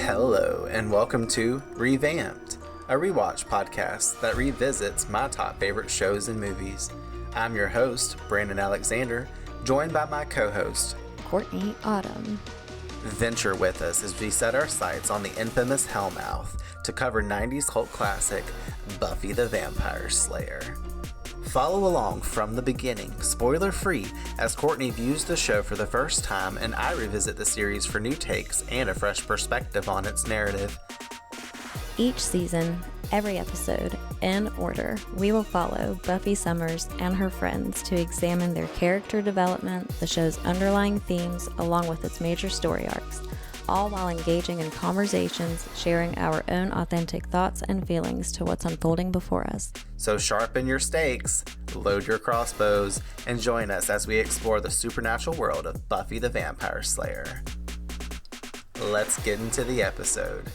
Hello, and welcome to Revamped, a rewatch podcast that revisits my top favorite shows and movies. I'm your host, Brandon Alexander, joined by my co-host, Courtney Autumn. Venture with us as we set our sights on the infamous Hellmouth to cover 90s cult classic, Buffy the Vampire Slayer. Follow along from the beginning, spoiler-free, as Courtney views the show for the first time and I revisit the series for new takes and a fresh perspective on its narrative. Each season, every episode, in order, we will follow Buffy Summers and her friends to examine their character development, the show's underlying themes, along with its major story arcs, all while engaging in conversations, sharing our own authentic thoughts and feelings to what's unfolding before us. So sharpen your stakes, load your crossbows, and join us as we explore the supernatural world of Buffy the Vampire Slayer. Let's get into the episode.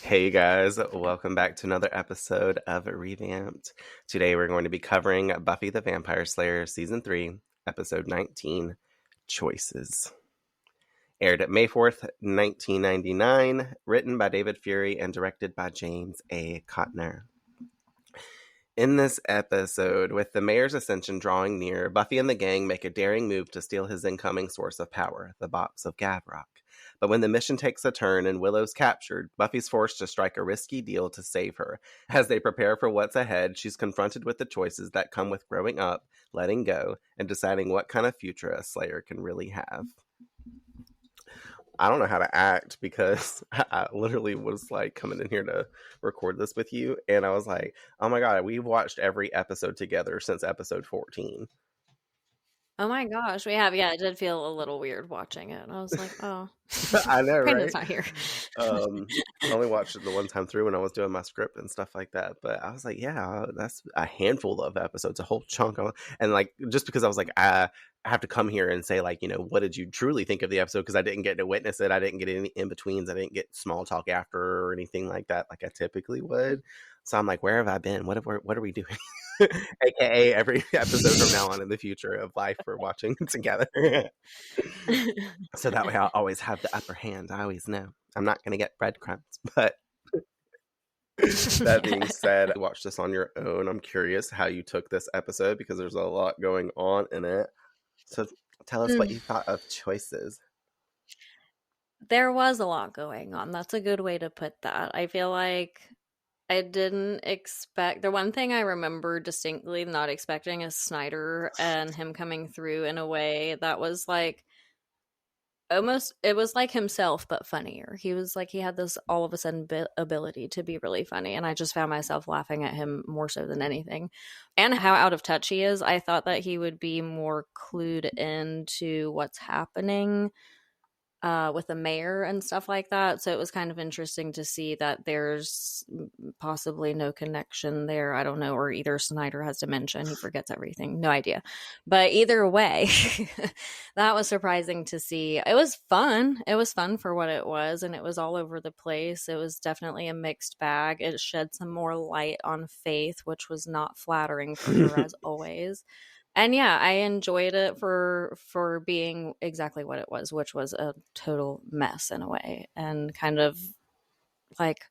Hey guys, welcome back to another episode of Revamped. Today we're going to be covering Buffy the Vampire Slayer Season 3, Episode 19, Choices. Aired at May 4th, 1999, written by David Fury and directed by James A. Courtney. In this episode, with the mayor's ascension drawing near, Buffy and the gang make a daring move to steal his incoming source of power, the Box of Gavrok. But when the mission takes a turn and Willow's captured, Buffy's forced to strike a risky deal to save her. As they prepare for what's ahead, she's confronted with the choices that come with growing up, letting go, and deciding what kind of future a Slayer can really have. I don't know how to act because I literally was like coming in here to record this with you. And I was like, oh my God, we've watched every episode together since episode 14. Oh my gosh, we have. Yeah, it did feel a little weird watching it. I was like, oh. I know, right? Brandon's not here. I only watched it the one time through when I was doing my script and stuff like that. But I was like, yeah, that's a handful of episodes, a whole chunk. And like, just because I was like, I have to come here and say, like, you know, what did you truly think of the episode? Because I didn't get to witness it. I didn't get any in-betweens. I didn't get small talk after or anything like that, like I typically would. So I'm like, where have I been? What are we doing? AKA every episode from now on in the future of life we're watching together. So that way I'll always have the upper hand. I always know. I'm not going to get breadcrumbs. But that being said, watch this on your own. I'm curious how you took this episode because there's a lot going on in it. So tell us what you thought of Choices. There was a lot going on. That's a good way to put that. I feel like I didn't expect... The one thing I remember distinctly not expecting is Snyder and him coming through in a way that was like almost... It was like himself, but funnier. He was like, he had this all of a sudden ability to be really funny. And I just found myself laughing at him more so than anything. And how out of touch he is. I thought that he would be more clued into what's happening with the mayor and stuff like that. So it was kind of interesting to see that there's possibly no connection there. I don't know, or either Snyder has dementia and he forgets everything. No idea. But either way, that was surprising to see. It was fun. It was fun for what it was, and it was all over the place. It was definitely a mixed bag. It shed some more light on Faith, which was not flattering for her as always. And yeah, I enjoyed it for being exactly what it was, which was a total mess in a way, and kind of like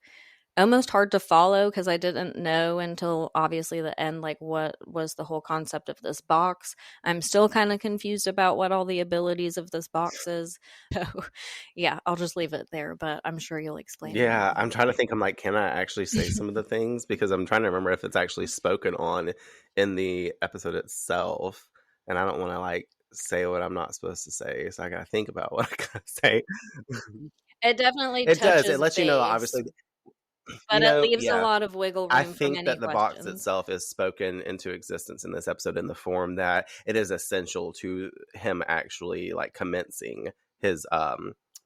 almost hard to follow because I didn't know until obviously the end, like what was the whole concept of this box. I'm still kind of confused about what all the abilities of this box is. So yeah, I'll just leave it there, but I'm sure you'll explain it. Yeah, I'm trying to think. I'm like, can I actually say some of the things? Because I'm trying to remember if it's actually spoken on in the episode itself. And I don't want to like say what I'm not supposed to say. So I got to think about what I got to say. It definitely It does. It touches lets you know, base, obviously. but it leaves a lot of wiggle room I for think many that the box questions. itself is spoken into existence in this episode in the form that it is essential to him actually like commencing his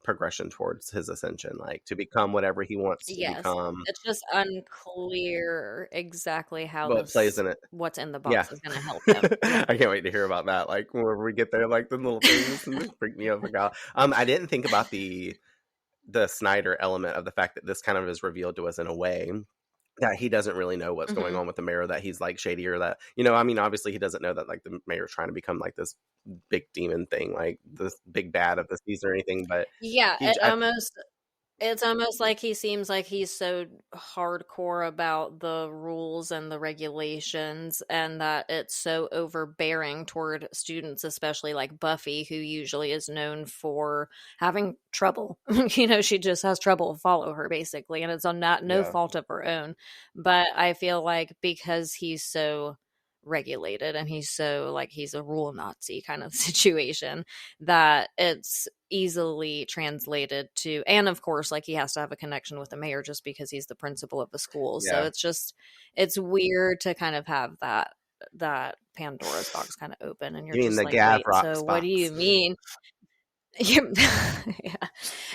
progression towards his ascension, like to become whatever he wants to become. It's just unclear exactly how But plays in it. What's in the box is going to help him. I can't wait to hear about that. Like whenever we get there, like the little things and freak me out. I didn't think about the Snyder element of the fact that this kind of is revealed to us in a way that he doesn't really know what's going Mhm. on with the mayor, that he's like shady, or that, you know, I mean, obviously he doesn't know that like the mayor's trying to become like this big demon thing, like this big bad of the season or anything, but Yeah, he, it's almost like he seems like he's so hardcore about the rules and the regulations, and that it's so overbearing toward students, especially like Buffy, who usually is known for having trouble. She just has trouble follow her basically, and it's on no yeah, fault of her own. But I feel like because he's so regulated and he's so like he's a rule Nazi kind of situation, that it's easily translated to, and of course like he has to have a connection with the mayor just because he's the principal of the school. So yeah. it's weird to kind have that Pandora's box kind of open, and you're You mean just the like, wait, Gavrok so what do you box? mean? Yeah.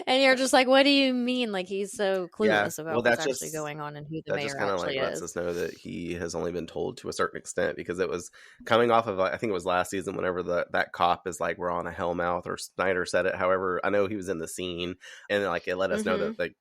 And you're just like, what do you mean? Like he's so Yeah, clueless well, about what's actually going on and who the that just mayor kind of like actually lets is. us know that he has only been told to a certain extent, because it was coming off of, I think it was last season, whenever that cop is like, we're on a hellmouth, or Snyder said it. However, I know he was in the scene, and like it let us know Mm-hmm. that like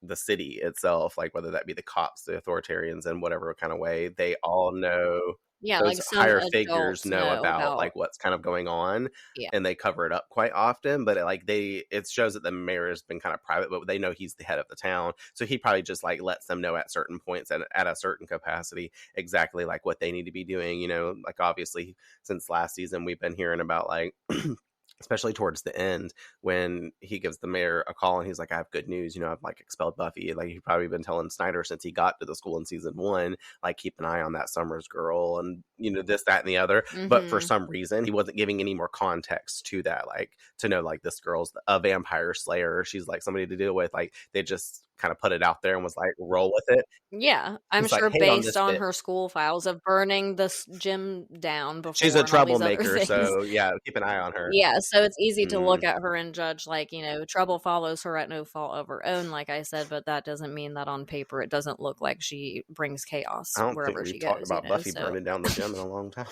the city itself, like whether that be the cops, the authoritarians, in whatever kind of way, they all know, Yeah, those like some higher figures adults know know about about. like what's kind of going on, Yeah. and they cover it up quite often. But it shows that the mayor has been kind of private, but they know he's the head of the town, so he probably just like lets them know at certain points and at a certain capacity exactly like what they need to be doing. Like obviously since last season we've been hearing about like especially towards the end, when he gives the mayor a call and he's like, I have good news, I've like expelled Buffy. Like he's probably been telling Snyder since he got to the school in season 1, like keep an eye on that Summers girl, and this, that, and the other. But for Mm-hmm. some reason he wasn't giving any more context to that, like to know like this girl's a vampire slayer, she's like somebody to deal with. Like they just kind of put it out there and was like, roll with it. Yeah, I'm It's like, sure hate on based this on bit. her school files of burning this gym down She's a before and all these other troublemaker, things. so yeah, keep an eye on her. Yeah, so it's easy to look Mm, at her and judge like, trouble follows her at no fault of her own, like I said, but that doesn't mean that on paper it doesn't look like she brings chaos I don't think wherever we've she talked goes. about Buffy So burning down the gym in a long time.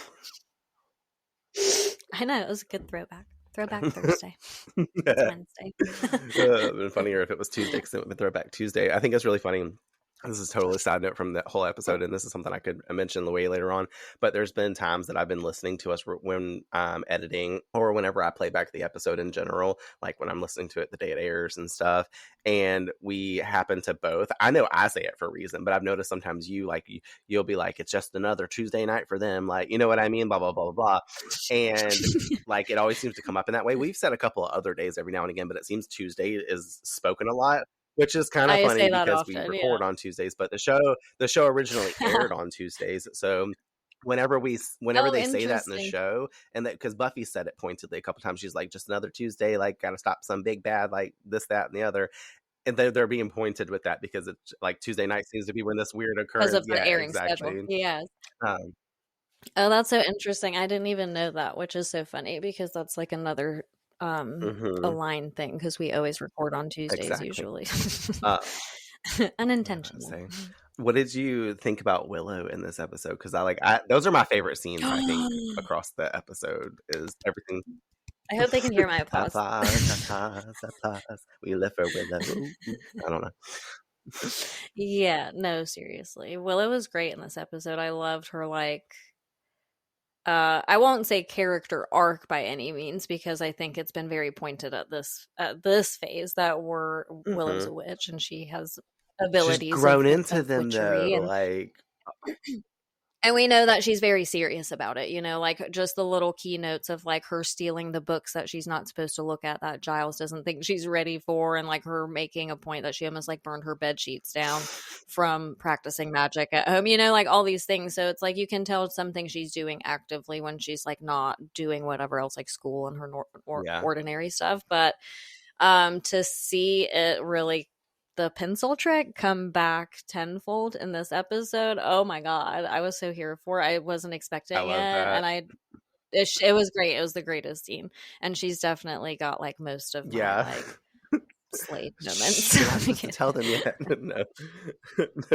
I know, it was a good throwback. Throwback Thursday. It's Wednesday. It would have been funnier if it was Tuesday, because it would have been Throwback Tuesday. I think it's really funny. This is totally a side note from that whole episode, and this is something I could mention way later on. But there's been times that I've been listening to us when I'm editing, or whenever I play back the episode in general, like when I'm listening to it the day it airs and stuff. And we happen to both, I know I say it for a reason, but I've noticed sometimes you'll be like, it's just another Tuesday night for them. Like, you know what I mean? Blah, blah, blah, blah, blah. And like, it always seems to come up in that way. We've said a couple of other days every now and again, but it seems Tuesday is spoken a lot, which is kind of I funny say that because we often, yeah. record on Tuesdays, but the show originally aired on Tuesdays. So whenever Oh, they say that in the interesting. show, and that, because Buffy said it pointedly a couple times, she's like, just another Tuesday, like gotta stop some big bad, like this, that, and the other. And they're being pointed with that because it's like Tuesday night seems to be when this weird Because occurrence. of the Yeah, airing schedule. exactly. Yes. Um, Oh, that's so interesting. I didn't even know that, which is so funny because that's like another mhm, align thing because we always record on Tuesdays exactly. usually. Uh, what was I gonna Unintentional. say? What did you think about Willow in this episode? Because those are my favorite scenes, I think, across the episode, is everything. I hope they can hear my applause. Applause. We live for Willow. I don't know. Yeah, no, seriously. Willow was great in this episode. I loved her I won't say character arc by any means because I think it's been very pointed at this phase that Willow's Hmm. a witch and she has She's abilities grown into of them though. witchery, Like, and we know that she's very serious about it, like just the little keynotes of like her stealing the books that she's not supposed to look at that Giles doesn't think she's ready for, and like her making a point that she almost like burned her bed sheets down from practicing magic at home, like all these things. So it's like you can tell something she's doing actively when she's like not doing whatever else like school and her yeah, ordinary stuff. But to see it really the pencil trick come back tenfold in this episode. Oh my god, I was so here for it. I wasn't I expecting it, love that. and it was great. It was the greatest scene, and she's definitely got like most of my Yeah. like Slade You're moments. not supposed to tell them yet. No.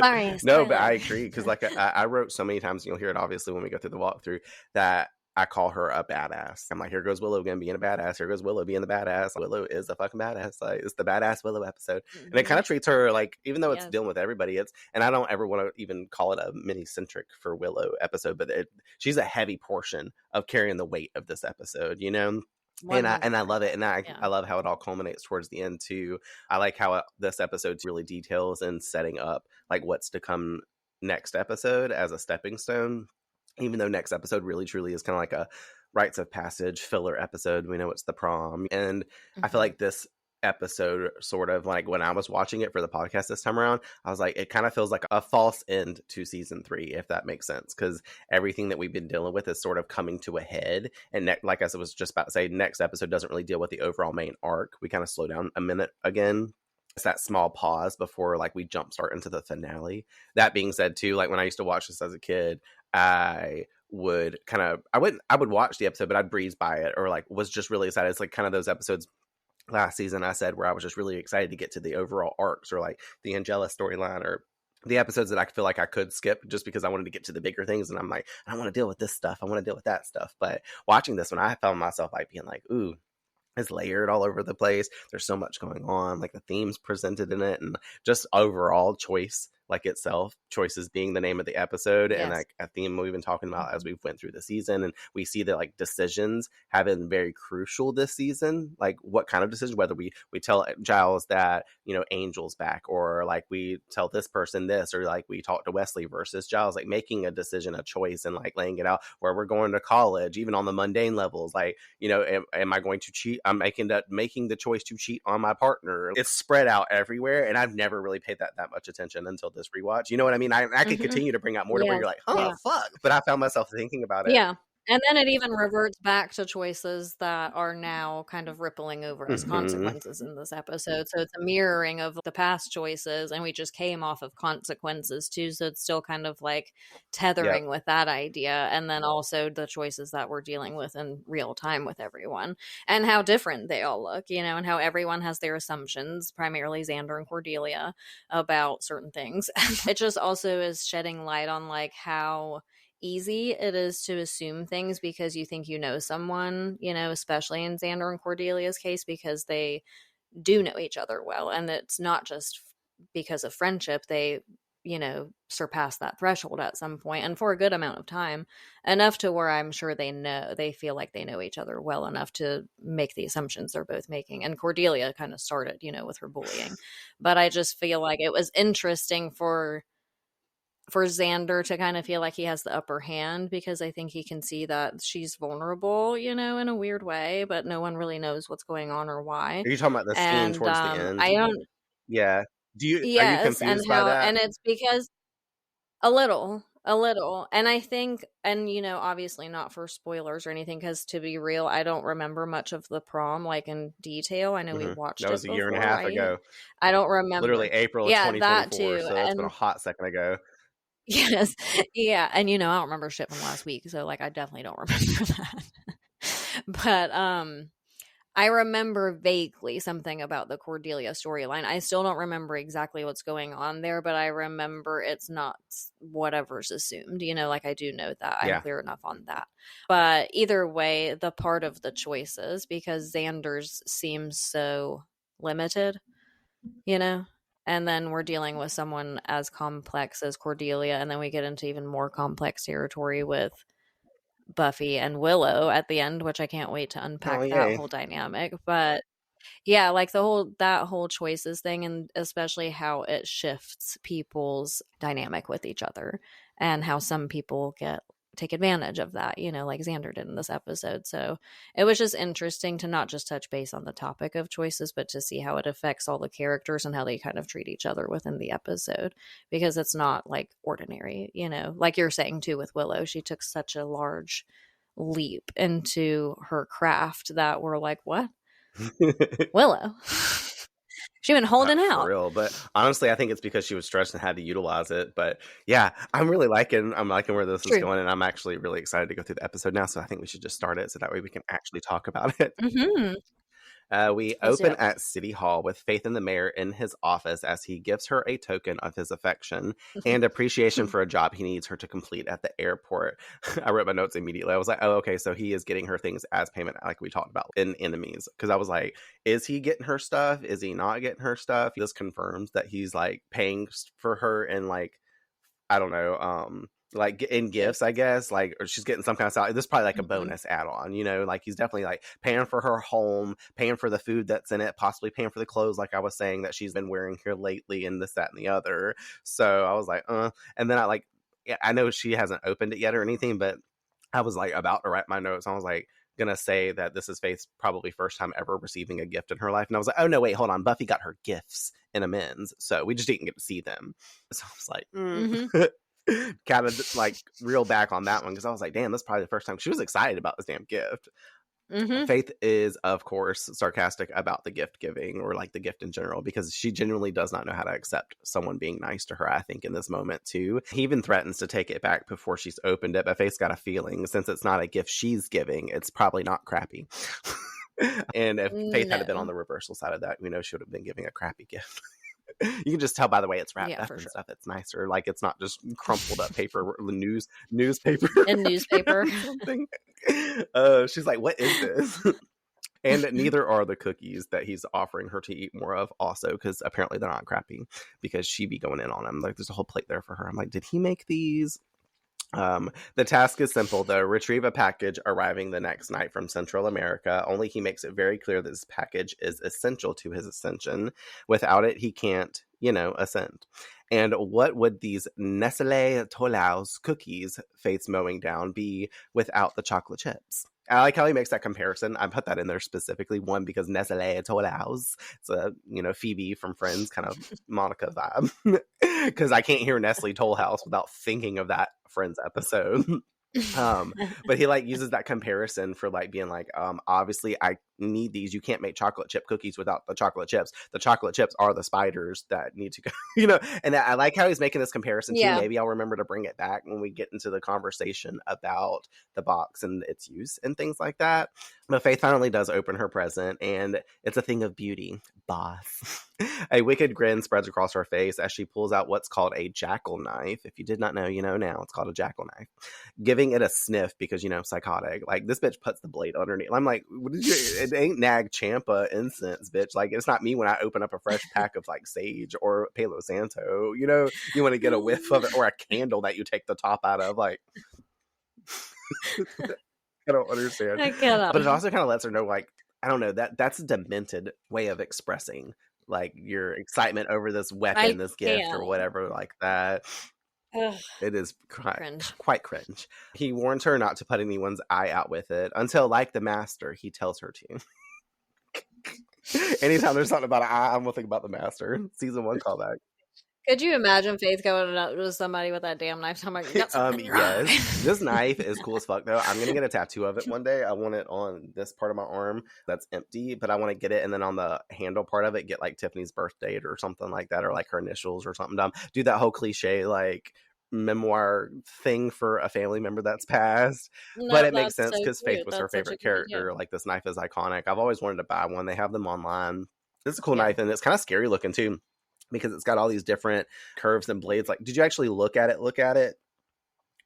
Sorry, No, but spoiler. I agree, because like I wrote so many times, and you'll hear it obviously when we go through the walkthrough, that I call her a badass. I'm like, here goes Willow again being a badass. Here goes Willow being the badass. Willow is a fucking badass. Like, it's the badass Willow episode. And it kind of treats her like, even though it's dealing with everybody, and I don't ever want to even call it a mini-centric for Willow episode, but she's a heavy portion of carrying the weight of this episode, you know? 100%. And I love it. And I love how it all culminates towards the end too. I like how this episode really details and setting up like what's to come next episode as a stepping stone. Even though next episode really truly is kind of like a rites of passage filler episode. We know it's the prom. And I feel like this episode sort of like when I was watching it for the podcast this time around, I was like, it kind of feels like a false end to season 3, if that makes sense. Because everything that we've been dealing with is sort of coming to a head. And like I was just about to say, next episode doesn't really deal with the overall main arc. We kind of slow down a minute again. It's that small pause before like we jumpstart into the finale. That being said too, like when I used to watch this as a kid, I would watch the episode, but I'd breeze by it or like was just really excited. It's like kind of those episodes last season I said where I was just really excited to get to the overall arcs or like the Angela storyline or the episodes that I feel like I could skip just because I wanted to get to the bigger things. And I'm like, I don't want to deal with this stuff. I want to deal with that stuff. But watching this one, I found myself like being like, ooh, it's layered all over the place. There's so much going on, like the themes presented in it and just overall choice, like itself, choices being the name of the episode. And like a theme we've been talking about as we went through the season. And we see that like decisions have been very crucial this season. Like what kind of decision, whether we tell Giles that, you know, Angel's back, or like we tell this person this, or like we talk to Wesley versus Giles, like making a decision, a choice, and like laying it out where we're going to college, even on the mundane levels. Like, you know, am I going to cheat? I'm making the choice to cheat on my partner. It's spread out everywhere. And I've never really paid that much attention until this rewatch. You know what I mean? I could continue to bring out more to where you're like, fuck. But I found myself thinking about it. Yeah. And then it even reverts back to choices that are now kind of rippling over as consequences in this episode. So it's a mirroring of the past choices, and we just came off of consequences too. So it's still kind of like tethering with that idea. And then also the choices that we're dealing with in real time with everyone and how different they all look, you know, and how everyone has their assumptions, primarily Xander and Cordelia, about certain things. It just also is shedding light on like how easy it is to assume things because you think you know someone, you know, especially in Xander and Cordelia's case, because they do know each other well. And it's not just because of friendship. They, you know, surpass that threshold at some point and for a good amount of time, enough to where I'm sure they feel like they know each other well enough to make the assumptions they're both making. And Cordelia kind of started, you know, with her bullying. But I just feel like it was interesting for Xander to kind of feel like he has the upper hand because I think he can see that she's vulnerable, you know, in a weird way, but no one really knows what's going on or why. Are you talking about the scene towards the end? I don't. Yeah. Are you confused by that? And it's because a little. And I think, and you know, obviously not for spoilers or anything, because to be real, I don't remember much of the prom like in detail. I know we watched that was a year and a half ago. I don't remember. Literally April of 2024. That too. So that's been a hot second ago. Yes. Yeah. And you know, I don't remember shit from last week. So like I definitely don't remember that. But I remember vaguely something about the Cordelia storyline. I still don't remember exactly what's going on there, but I remember it's not whatever's assumed. You know, like I do know that. I'm clear enough on that. But either way, the part of the choices, because Xander's seems so limited, you know? And then we're dealing with someone as complex as Cordelia. And then we get into even more complex territory with Buffy and Willow at the end, which I can't wait to unpack that whole dynamic. But yeah, like that whole choices thing, and especially how it shifts people's dynamic with each other and how some people take advantage of that, you know, like Xander did in this episode. So it was just interesting to not just touch base on the topic of choices, but to see how it affects all the characters and how they kind of treat each other within the episode, because it's not like ordinary, you know, like you're saying too with Willow, she took such a large leap into her craft that we're like, what? Willow? She been holding out. For real. But honestly, I think it's because she was stressed and had to utilize it. But yeah, I'm liking where this is going. And I'm actually really excited to go through the episode now. So I think we should just start it so that way we can actually talk about it. We Let's do open it. at City Hall with Faith and the mayor in his office as he gives her a token of his affection and appreciation for a job he needs her to complete at the airport. I wrote my notes immediately. I was like, oh, okay, so he is getting her things as payment, like we talked about in Enemies. Because I was like, is he getting her stuff? Is he not getting her stuff? This confirms that he's like paying for her and like, I don't know, like in gifts, I guess, like, or she's getting some kind of salary. This is probably like a bonus add-on, you know, like he's definitely like paying for her home, paying for the food that's in it, possibly paying for the clothes, like I was saying that she's been wearing here lately, and this, that, and the other. So I was like, and then I know she hasn't opened it yet or anything, but I was like about to write my notes. I was like gonna say that this is Faith's probably first time ever receiving a gift in her life, and I was like, oh no, wait, hold on, Buffy got her gifts in amends, so we just didn't get to see them. So I was like, kind of like reel back on that one, because I was like, damn, that's probably the first time she was excited about this damn gift. Faith is, of course, sarcastic about the gift giving, or like the gift in general, because she genuinely does not know how to accept someone being nice to her, I think, in this moment too. He even threatens to take it back before she's opened it, but Faith's got a feeling, since it's not a gift she's giving, it's probably not crappy. And if Faith had been on the reversal side of that, we know she would have been giving a crappy gift. You can just tell by the way it's wrapped up and stuff. It's nicer. Like, it's not just crumpled up paper, newspaper. And newspaper. Something. She's like, what is this? And neither are the cookies that he's offering her to eat more of, also, because apparently they're not crappy, because she be going in on them. Like, there's a whole plate there for her. I'm like, did he make these? The task is simple, though. Retrieve a package arriving the next night from Central America. Only he makes it very clear that this package is essential to his ascension. Without it, he can't, ascend. And what would these Nestlé Tolaus cookies, Faith's mowing down, be without the chocolate chips? I like how he makes that comparison. I put that in there specifically, one, because Nestlé Tolaus, it's a, Phoebe from Friends kind of Monica vibe. Because I can't hear Nestle Toll House without thinking of that Friends episode. But he like uses that comparison for like being like, obviously I need these. You can't make chocolate chip cookies without the chocolate chips. The chocolate chips are the spiders that need to go, and I like how he's making this comparison too. Maybe I'll remember to bring it back when we get into the conversation about the box and its use and things like that. But Faith finally does open her present, and it's a thing of beauty. Boss. A wicked grin spreads across her face as she pulls out what's called a jackal knife. If you did not know, you know now. It's called a jackal knife. Giving it a sniff because, psychotic. Like, this bitch puts the blade underneath. I'm like, it ain't Nag Champa incense, bitch. Like, it's not me when I open up a fresh pack of, like, sage or Palo Santo. You want to get a whiff of it, or a candle that you take the top out of. Like, I don't understand. But it also kind of lets her know, like, I don't know, that's a demented way of expressing, like, your excitement over this weapon, this gift, or whatever like that. Ugh, it is quite cringe. He warns her not to put anyone's eye out with it until, like the master, he tells her to. Anytime there's something about an eye, I'm going to think about the master. Season 1 callback. Could you imagine Faith going up to somebody with that damn knife? I'm like, yes. This knife is cool as fuck, though. I'm going to get a tattoo of it one day. I want it on this part of my arm that's empty, but I want to get it, and then on the handle part of it, get like Tiffany's birth date or something like that, or like her initials or something dumb. Do that whole cliche, like, memoir thing for a family member that's passed. But it makes sense because Faith was her favorite character. Like, this knife is iconic. I've always wanted to buy one. They have them online. It's a cool knife, and it's kind of scary looking too, because it's got all these different curves and blades. Like, did you actually look at it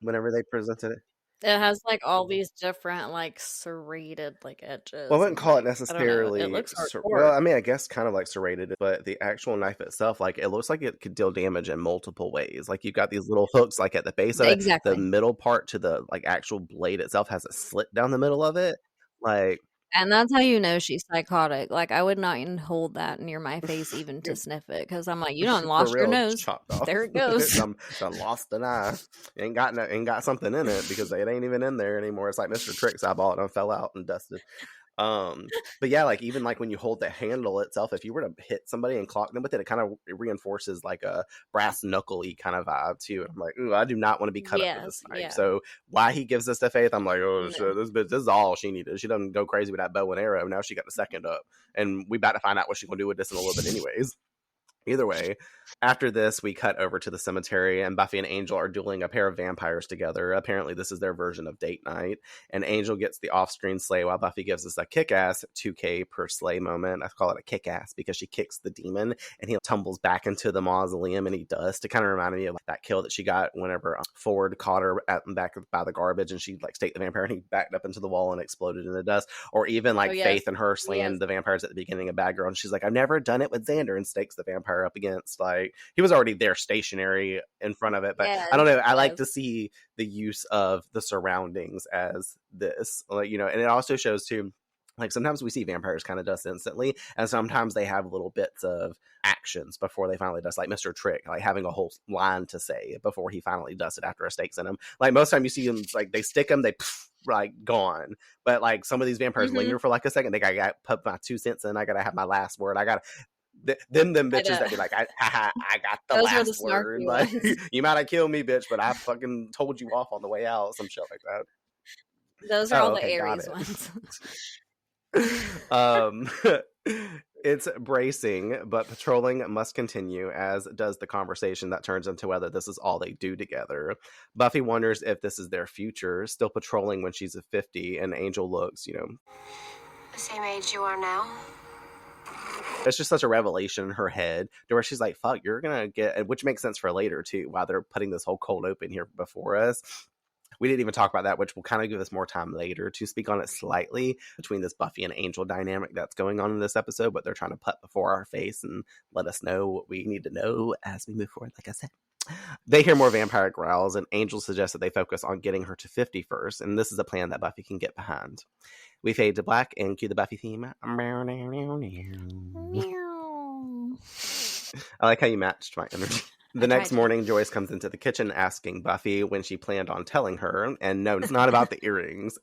whenever they presented it? It has like all these different like serrated like edges. Well, I wouldn't call it necessarily. It looks hardcore. Well, I mean, I guess kind of like serrated, but the actual knife itself, like, it looks like it could deal damage in multiple ways. Like, you've got these little hooks like at the base of it. The middle part to the like actual blade itself has a slit down the middle of it. Like, and that's how you know she's psychotic. Like, I would not even hold that near my face even to sniff it, because I'm like, you done lost your nose. There it goes. Done lost an eye. Ain't got something in it, because it ain't even in there anymore. It's like Mr. Tricks I bought and fell out and dusted. But yeah, like, even like when you hold the handle itself, if you were to hit somebody and clock them with it, it kind of reinforces like a brass knuckle-y kind of vibe too. And I'm like, ooh, I do not want to be cut up with this knife. Yeah. So why he gives this to Faith, I'm like, oh shit, this is all she needed. She doesn't go crazy with that bow and arrow. Now she got the second up, and we about to find out what she's gonna do with this in a little bit anyways. Either way, after this, we cut over to the cemetery, and Buffy and Angel are dueling a pair of vampires together. Apparently, this is their version of date night. And Angel gets the off-screen slay while Buffy gives us a kick-ass 2K per slay moment. I call it a kick-ass because she kicks the demon, and he tumbles back into the mausoleum, and he does. It kind of reminded me of that kill that she got whenever Ford caught her at the back by the garbage, and she like staked the vampire, and he backed up into the wall and exploded in the dust. Or even like Faith and her slaying the vampires at the beginning of Bad Girl, and she's like, I've never done it with Xander, and stakes the vampire up against, like, he was already there stationary in front of it, but I don't know, I like to see the use of the surroundings as this, like, you know. And it also shows too, like, sometimes we see vampires kind of dust instantly, and sometimes they have little bits of actions before they finally dust, like Mr. Trick, like having a whole line to say before he finally dusted after a stake's in him. Like, most time you see them, like, they stick them, they like gone. But like some of these vampires linger for like a second. They got put my 2 cents in. I gotta have my last word. I gotta them bitches that be like, I got the last word. Like, you might have killed me, bitch, but I fucking told you off on the way out. Some shit like that. Those are all the Aries ones. It's bracing, but patrolling must continue, as does the conversation that turns into whether this is all they do together. Buffy wonders if this is their future, still patrolling when she's 50, and Angel looks, you know, the same age you are now. It's just such a revelation in her head to where she's like, fuck, you're gonna get, which makes sense for later too, while they're putting this whole cold open here before us. We didn't even talk about that, which will kind of give us more time later to speak on it slightly between this Buffy and Angel dynamic that's going on in this episode, but they're trying to put before our face and let us know what we need to know as we move forward, like I said. They hear more vampire growls, and Angel suggests that they focus on getting her to 50 first, and this is a plan that Buffy can get behind. We fade to black and cue the Buffy theme. I like how you matched my energy. The next morning, Joyce comes into the kitchen asking Buffy when she planned on telling her, and no, it's not about the earrings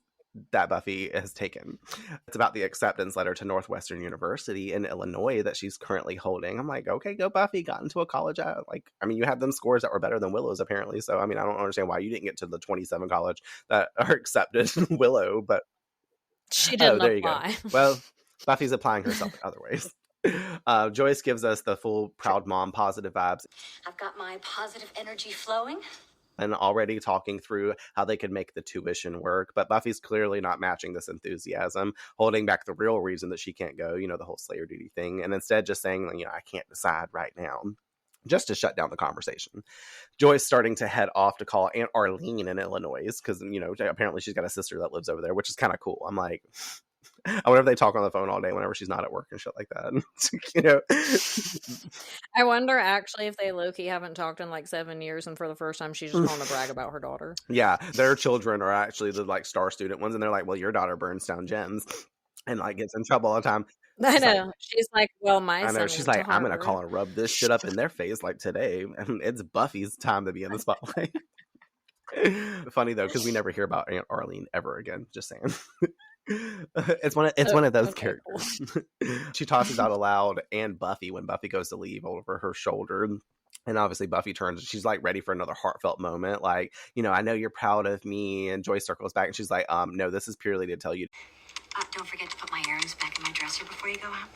that Buffy has taken. It's about the acceptance letter to Northwestern University in Illinois that she's currently holding. I'm like, okay, go Buffy, got into a college. You had them scores that were better than Willow's apparently, so I don't understand why you didn't get to the 27 college that are accepted in Willow, but she didn't there apply. You go. Well, Buffy's applying herself in other ways. Joyce gives us the full proud mom positive vibes. I've got my positive energy flowing. And already talking through how they could make the tuition work. But Buffy's clearly not matching this enthusiasm, holding back the real reason that she can't go, the whole Slayer duty thing. And instead just saying, I can't decide right now, just to shut down the conversation. Joyce starting to head off to call Aunt Arlene in Illinois because, apparently she's got a sister that lives over there, which is kind of cool. I'm like, I wonder if they talk on the phone all day whenever she's not at work and shit like that. I wonder actually if they low-key haven't talked in like 7 years, and for the first time she's just calling to brag about her daughter. Yeah, their children are actually the like star student ones, and they're like, well, your daughter burns down gems and like gets in trouble all the time. I know. She's like, well, my son. She's like, I'm gonna call and rub this shit up in their face like today, and it's Buffy's time to be in the spotlight. Funny though, because we never hear about Aunt Arlene ever again. Just saying. It's one of those characters. Cool. She tosses out aloud and Buffy when Buffy goes to leave over her shoulder. And obviously Buffy turns and she's like ready for another heartfelt moment. Like, I know you're proud of me. And Joyce circles back and she's like, no, this is purely to tell you. Don't forget to put my earrings back in my dresser before you go out.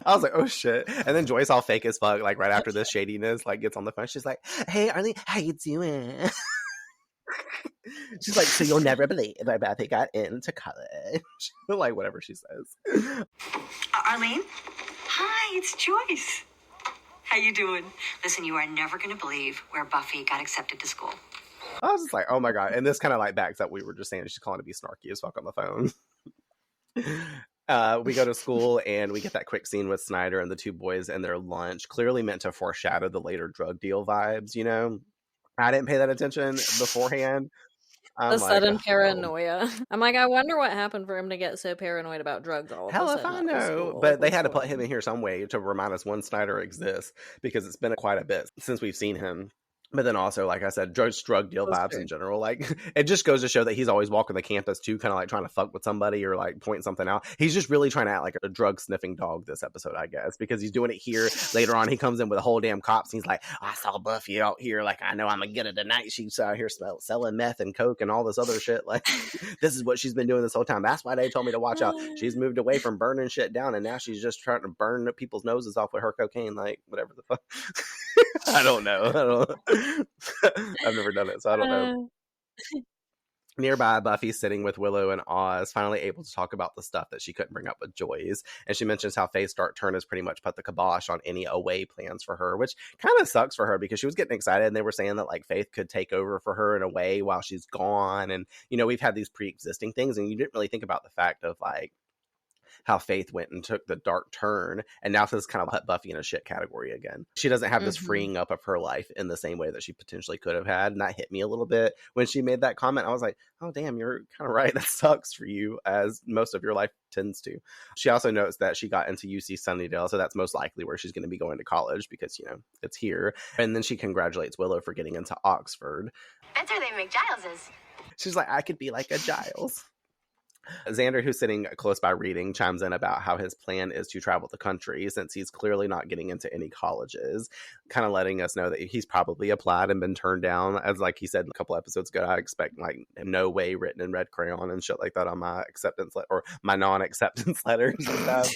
I was like, oh shit. And then Joyce, all fake as fuck, like right after this shadiness, like gets on the phone. She's like, hey Arlene, how you doing? She's like, so you'll never believe my Buffy got into college. Like, whatever she says. Arlene? Hi, it's Joyce. How you doing? Listen, you are never going to believe where Buffy got accepted to school. I was just like, oh my God. And this kind of like backs up. We were just saying she's calling to be snarky as fuck on the phone. We go to school and we get that quick scene with Snyder and the two boys and their lunch, clearly meant to foreshadow the later drug deal vibes, I didn't pay that attention beforehand. The sudden paranoia. I'm like, I wonder what happened for him to get so paranoid about drugs all of a sudden. Hell if I know. But they had to put him in here some way to remind us one Snyder exists, because it's been quite a bit since we've seen him But then also, like I said, drug deal That's vibes true. in general. Like, it just goes to show that he's always walking the campus too, kind of like trying to fuck with somebody or like point something out. He's just really trying to act like a drug sniffing dog this episode, I guess, because he's doing it here. Later on, he comes in with a whole damn cops. And he's like, I saw Buffy out here. Like, I know I'm gonna get it tonight. She's out here selling meth and coke and all this other shit. Like, this is what she's been doing this whole time. That's why they told me to watch out. She's moved away from burning shit down, and now she's just trying to burn people's noses off with her cocaine. Like, whatever the fuck. I don't know. I've never done it, so I don't know. Nearby, Buffy's sitting with Willow and Oz, finally able to talk about the stuff that she couldn't bring up with Joyce. And she mentions how Faith's dark turn has pretty much put the kibosh on any away plans for her, which kind of sucks for her because she was getting excited and they were saying that like Faith could take over for her in a way while she's gone. And, you know, we've had these pre-existing things and you didn't really think about the fact of like how Faith went and took the dark turn, and now this kind of put Buffy in a shit category again. She doesn't have this freeing up of her life in the same way that she potentially could have had, and that hit me a little bit when she made that comment. I was like, oh damn, you're kind of right. That sucks for you, as most of your life tends to. She also notes that she got into UC Sunnydale, so that's most likely where she's going to be going to college because, you know, it's here. And then she congratulates Willow for getting into Oxford. That's where they make Giles's. She's like, I could be like a Giles. Xander, who's sitting close by reading, chimes in about how his plan is to travel the country since he's clearly not getting into any colleges, kind of letting us know that he's probably applied and been turned down. As like he said a couple episodes ago, I expect like no way written in red crayon and shit like that on my acceptance or my non-acceptance letters and stuff.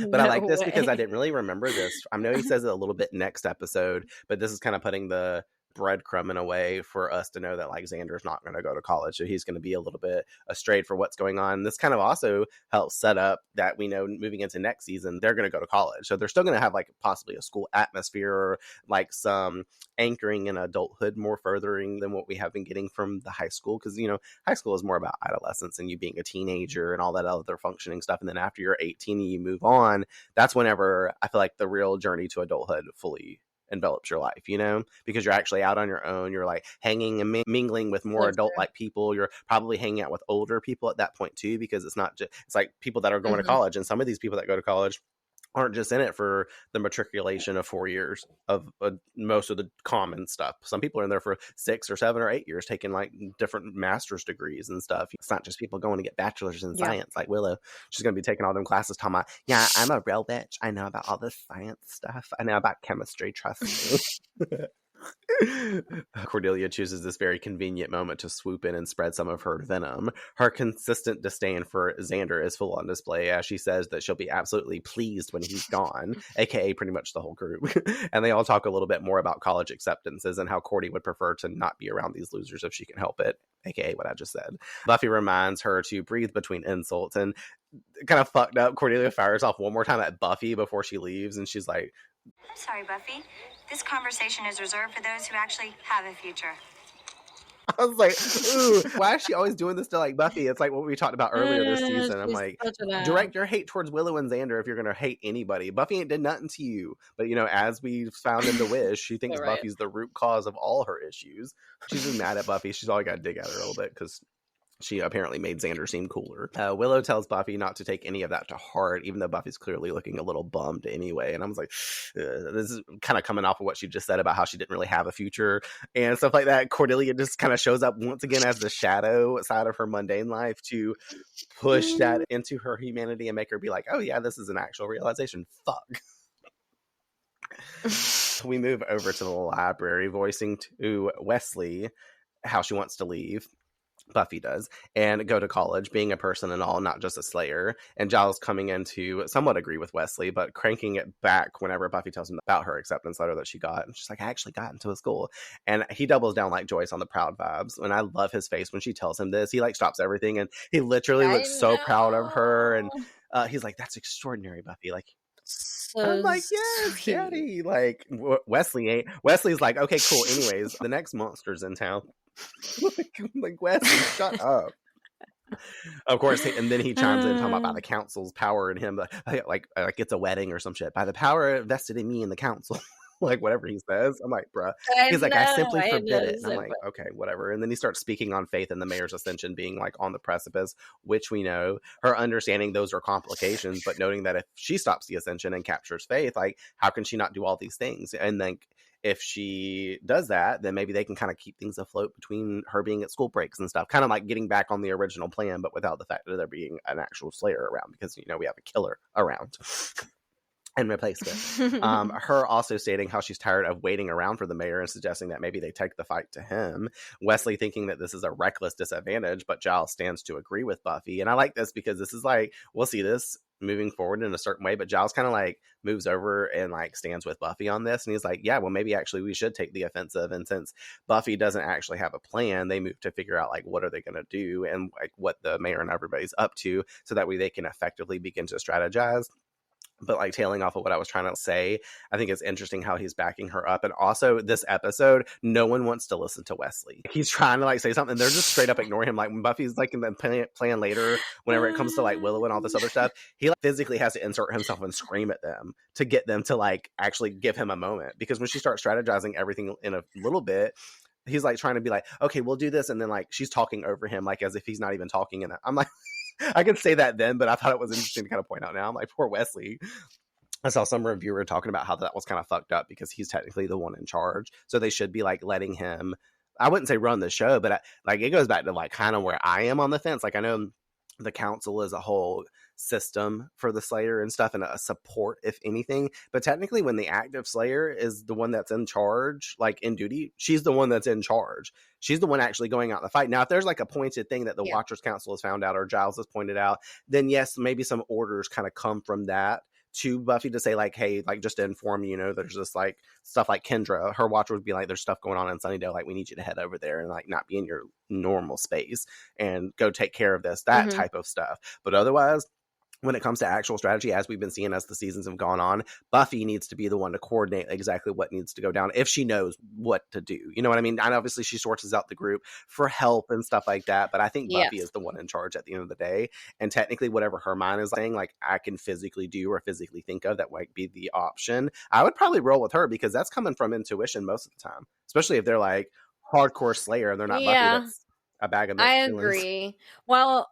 But I like this because I didn't really remember this. I know he says it a little bit next episode, but this is kind of putting the breadcrumb in a way for us to know that like Xander's not going to go to college, so he's going to be a little bit astrayed for what's going on. This kind of also helps set up that we know moving into next season they're going to go to college, so they're still going to have like possibly a school atmosphere or like some anchoring in adulthood more furthering than what we have been getting from the high school, because you know high school is more about adolescence and you being a teenager and all that other functioning stuff, and then after you're 18 and you move on, that's whenever I feel like the real journey to adulthood fully envelops your life, you know, because you're actually out on your own. You're like hanging and mingling with more adult like people. You're probably hanging out with older people at that point too, because it's not just, it's like people that are going to college, and some of these people that go to college aren't just in it for the matriculation of 4 years of most of the common stuff. Some people are in there for 6 or 7 or 8 years taking like different master's degrees and stuff. It's not just people going to get bachelor's in science like Willow. She's going to be taking all them classes talking about, yeah, I'm a real bitch. I know about all this science stuff. I know about chemistry, trust me. Cordelia chooses this very convenient moment to swoop in and spread some of her venom. Her consistent disdain for Xander is full on display as she says that she'll be absolutely pleased when he's gone, aka pretty much the whole group. And they all talk a little bit more about college acceptances and how Cordy would prefer to not be around these losers if she can help it, aka what I just said. Buffy reminds her to breathe between insults, and kind of fucked up, Cordelia fires off one more time at Buffy before she leaves, and she's like, I'm sorry, Buffy. This conversation is reserved for those who actually have a future. I was like, ooh, why is she always doing this to like Buffy? It's like what we talked about earlier this season. I'm like, direct your hate towards Willow and Xander if you're going to hate anybody. Buffy ain't did nothing to you. But, you know, as we found in The Wish, she thinks Buffy's the root cause of all her issues. She's just mad at Buffy. She's all got to dig at her a little bit because she apparently made Xander seem cooler. Willow tells Buffy not to take any of that to heart, even though Buffy's clearly looking a little bummed anyway. And I was like, this is kind of coming off of what she just said about how she didn't really have a future and stuff like that. Cordelia just kind of shows up once again as the shadow side of her mundane life to push that into her humanity and make her be like, oh yeah, this is an actual realization. Fuck. We move over to the library, voicing to Wesley how she wants to leave. Buffy does, and go to college, being a person and all, not just a slayer. And Giles coming in to somewhat agree with Wesley, but cranking it back whenever Buffy tells him about her acceptance letter that she got. And she's like, I actually got into a school. And he doubles down like Joyce on the proud vibes. And I love his face when she tells him this. He like stops everything and he literally looks so proud of her. And he's like, that's extraordinary, Buffy. Like, so I'm like, yes, Daddy. Like, Wesley ain't. Wesley's like, okay, cool. Anyways, the next monster's in town. like Wesley, shut up. Of course, and then he chimes in talking about the council's power in him, like it's a wedding or some shit. By the power vested in me in the council. Like whatever he says, I'm like, bruh. He's like, I simply forbid it. And I'm like, okay, whatever. And then he starts speaking on faith and the mayor's ascension being like on the precipice, which we know, her understanding those are complications, but noting that if she stops the ascension and captures faith, like how can she not do all these things? And then if she does that, then maybe they can kind of keep things afloat between her being at school breaks and stuff, kind of like getting back on the original plan, but without the fact that there being an actual Slayer around, because, you know, we have a killer around. And replacement. Her also stating how she's tired of waiting around for the mayor and suggesting that maybe they take the fight to him. Wesley thinking that this is a reckless disadvantage, but Giles stands to agree with Buffy. And I like this because this is like, we'll see this moving forward in a certain way, but Giles kind of like moves over and like stands with Buffy on this. And he's like, yeah, well, maybe actually we should take the offensive. And since Buffy doesn't actually have a plan, they move to figure out like, what are they going to do and like what the mayor and everybody's up to, so that way they can effectively begin to strategize. But like tailing off of what I was trying to say, I think it's interesting how he's backing her up. And also this episode, no one wants to listen to Wesley. He's trying to like say something, they're just straight up ignoring him. Like when Buffy's like in the plan later, whenever it comes to like Willow and all this other stuff, he like physically has to insert himself and scream at them to get them to like actually give him a moment. Because when she starts strategizing everything in a little bit, he's like trying to be like, okay, we'll do this. And then like she's talking over him like as if he's not even talking. And I'm like, I could say that then, but I thought it was interesting to kind of point out now. I'm like, poor Wesley. I saw some reviewer talking about how that was kind of fucked up because he's technically the one in charge. So they should be like letting him, I wouldn't say run the show, but like it goes back to like kind of where I am on the fence. Like I know the council is a whole system for the Slayer and stuff and a support, if anything. But technically when the active Slayer is the one that's in charge, like in duty, she's the one that's in charge. She's the one actually going out in the fight. Now, if there's like a pointed thing that the Watchers Council has found out or Giles has pointed out, then yes, maybe some orders kind of come from that to Buffy to say like, hey, like just to inform you, you know, there's this like stuff like Kendra, her watcher would be like, there's stuff going on in Sunnydale, like we need you to head over there and like not be in your normal space and go take care of this, that type of stuff. But otherwise, when it comes to actual strategy, as we've been seeing as the seasons have gone on, Buffy needs to be the one to coordinate exactly what needs to go down if she knows what to do. You know what I mean? And obviously she sources out the group for help and stuff like that. But I think Buffy is the one in charge at the end of the day. And technically whatever her mind is saying, like I can physically do or physically think of, that might be the option. I would probably roll with her because that's coming from intuition most of the time, especially if they're like hardcore Slayer and they're not Buffy. That's a bag of mixed feelings. Agree. Well,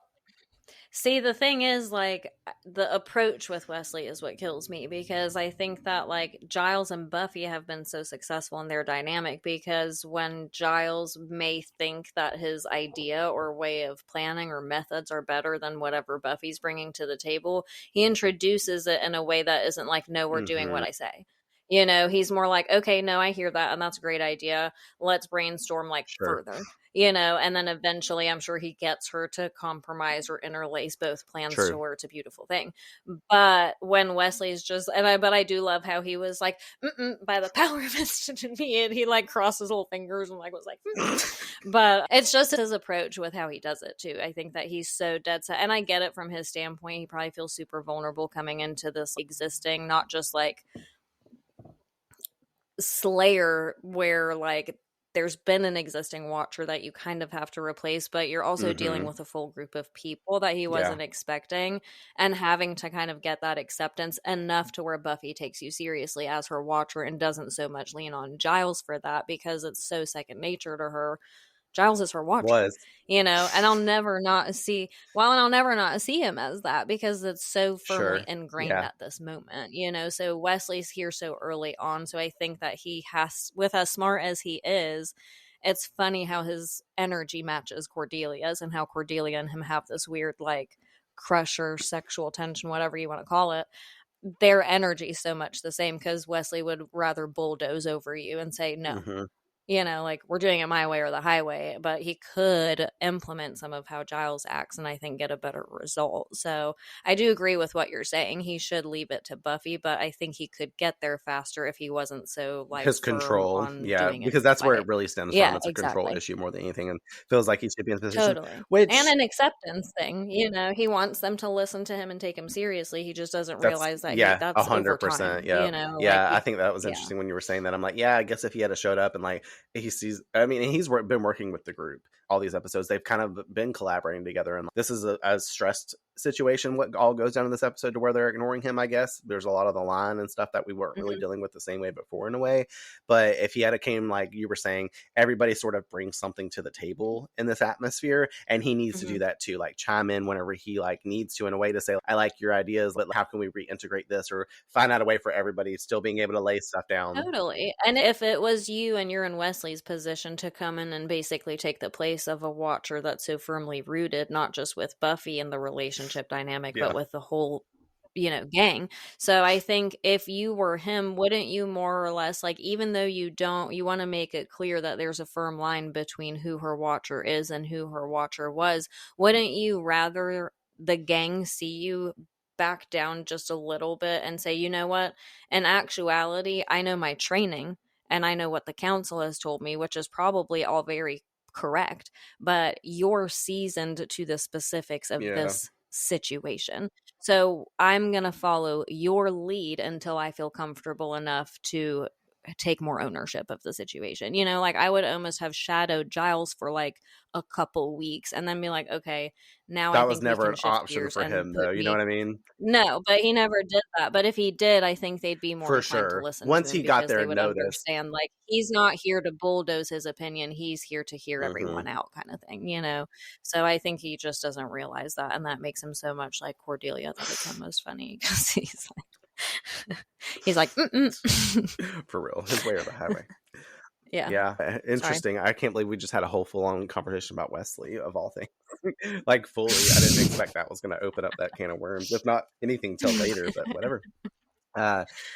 see, the thing is, like, the approach with Wesley is what kills me, because I think that, like, Giles and Buffy have been so successful in their dynamic, because when Giles may think that his idea or way of planning or methods are better than whatever Buffy's bringing to the table, he introduces it in a way that isn't like, no, we're doing what I say. You know, he's more like, okay, no, I hear that, and that's a great idea. Let's brainstorm, like, further. You know, and then eventually I'm sure he gets her to compromise or interlace both plans to where it's a beautiful thing. But when Wesley's just, but I do love how he was like, by the power vested in me, and he like crossed his little fingers and like was like, But it's just his approach with how he does it too. I think that he's so dead set, and I get it from his standpoint. He probably feels super vulnerable coming into this existing, not just like Slayer where like there's been an existing watcher that you kind of have to replace, but you're also dealing with a full group of people that he wasn't expecting, and having to kind of get that acceptance enough to where Buffy takes you seriously as her watcher and doesn't so much lean on Giles for that because it's so second nature to her. Giles is her watcher, you know, and I'll never not see him as that because it's so firmly ingrained at this moment, you know. So Wesley's here so early on, so I think that he has, with as smart as he is, it's funny how his energy matches Cordelia's and how Cordelia and him have this weird like crush or sexual tension, whatever you want to call it. Their energy is so much the same because Wesley would rather bulldoze over you and say no. You know, like, we're doing it my way or the highway, but he could implement some of how Giles acts and I think get a better result. So I do agree with what you're saying. He should leave it to Buffy, but I think he could get there faster if he wasn't so like his control. Because that's where it really stems from. It's a control issue more than anything, and feels like he should be in this position. And an acceptance thing. You know, he wants them to listen to him and take him seriously. He just doesn't realize that. That's 100%. You know, I think that was interesting when you were saying that. I'm like, I guess if he had showed up and like, he sees, I mean, he's been working with the group all these episodes, they've kind of been collaborating together. And this is a stressed situation, what all goes down in this episode, to where they're ignoring him, I guess. There's a lot of the line and stuff that we weren't really dealing with the same way before, in a way. But if he had came, like you were saying, everybody sort of brings something to the table in this atmosphere, and he needs to do that too, like chime in whenever he like needs to, in a way to say, I like your ideas, but how can we reintegrate this, or find out a way for everybody still being able to lay stuff down. Totally. And if it was you and you're in Wesley's position to come in and basically take the place of a watcher that's so firmly rooted, not just with Buffy and the relationship dynamic, but with the whole, you know, gang. So I think if you were him, wouldn't you more or less, like, even though you want to make it clear that there's a firm line between who her watcher is and who her watcher was, wouldn't you rather the gang see you back down just a little bit and say, you know what, in actuality, I know my training and I know what the council has told me, which is probably all very correct, but you're seasoned to the specifics of this situation. So I'm going to follow your lead until I feel comfortable enough to take more ownership of the situation. You know, like I would almost have shadowed Giles for like a couple weeks and then be like, okay, now that I think was never we an can shift option gears for and him, put though. You know what I mean? No, but he never did that. But if he did, I think they'd be more For inclined sure. to listen Once to him, he got because there they and would noticed. understand, like, he's not here to bulldoze his opinion. He's here to hear everyone out, kind of thing, you know? So I think he just doesn't realize that, and that makes him so much like Cordelia that it's almost funny, because he's like, For real. His way or the highway. Yeah. Interesting. Sorry. I can't believe we just had a whole full-on conversation about Wesley, of all things. Like, fully. I didn't expect that was going to open up that can of worms. If not anything till later, but whatever.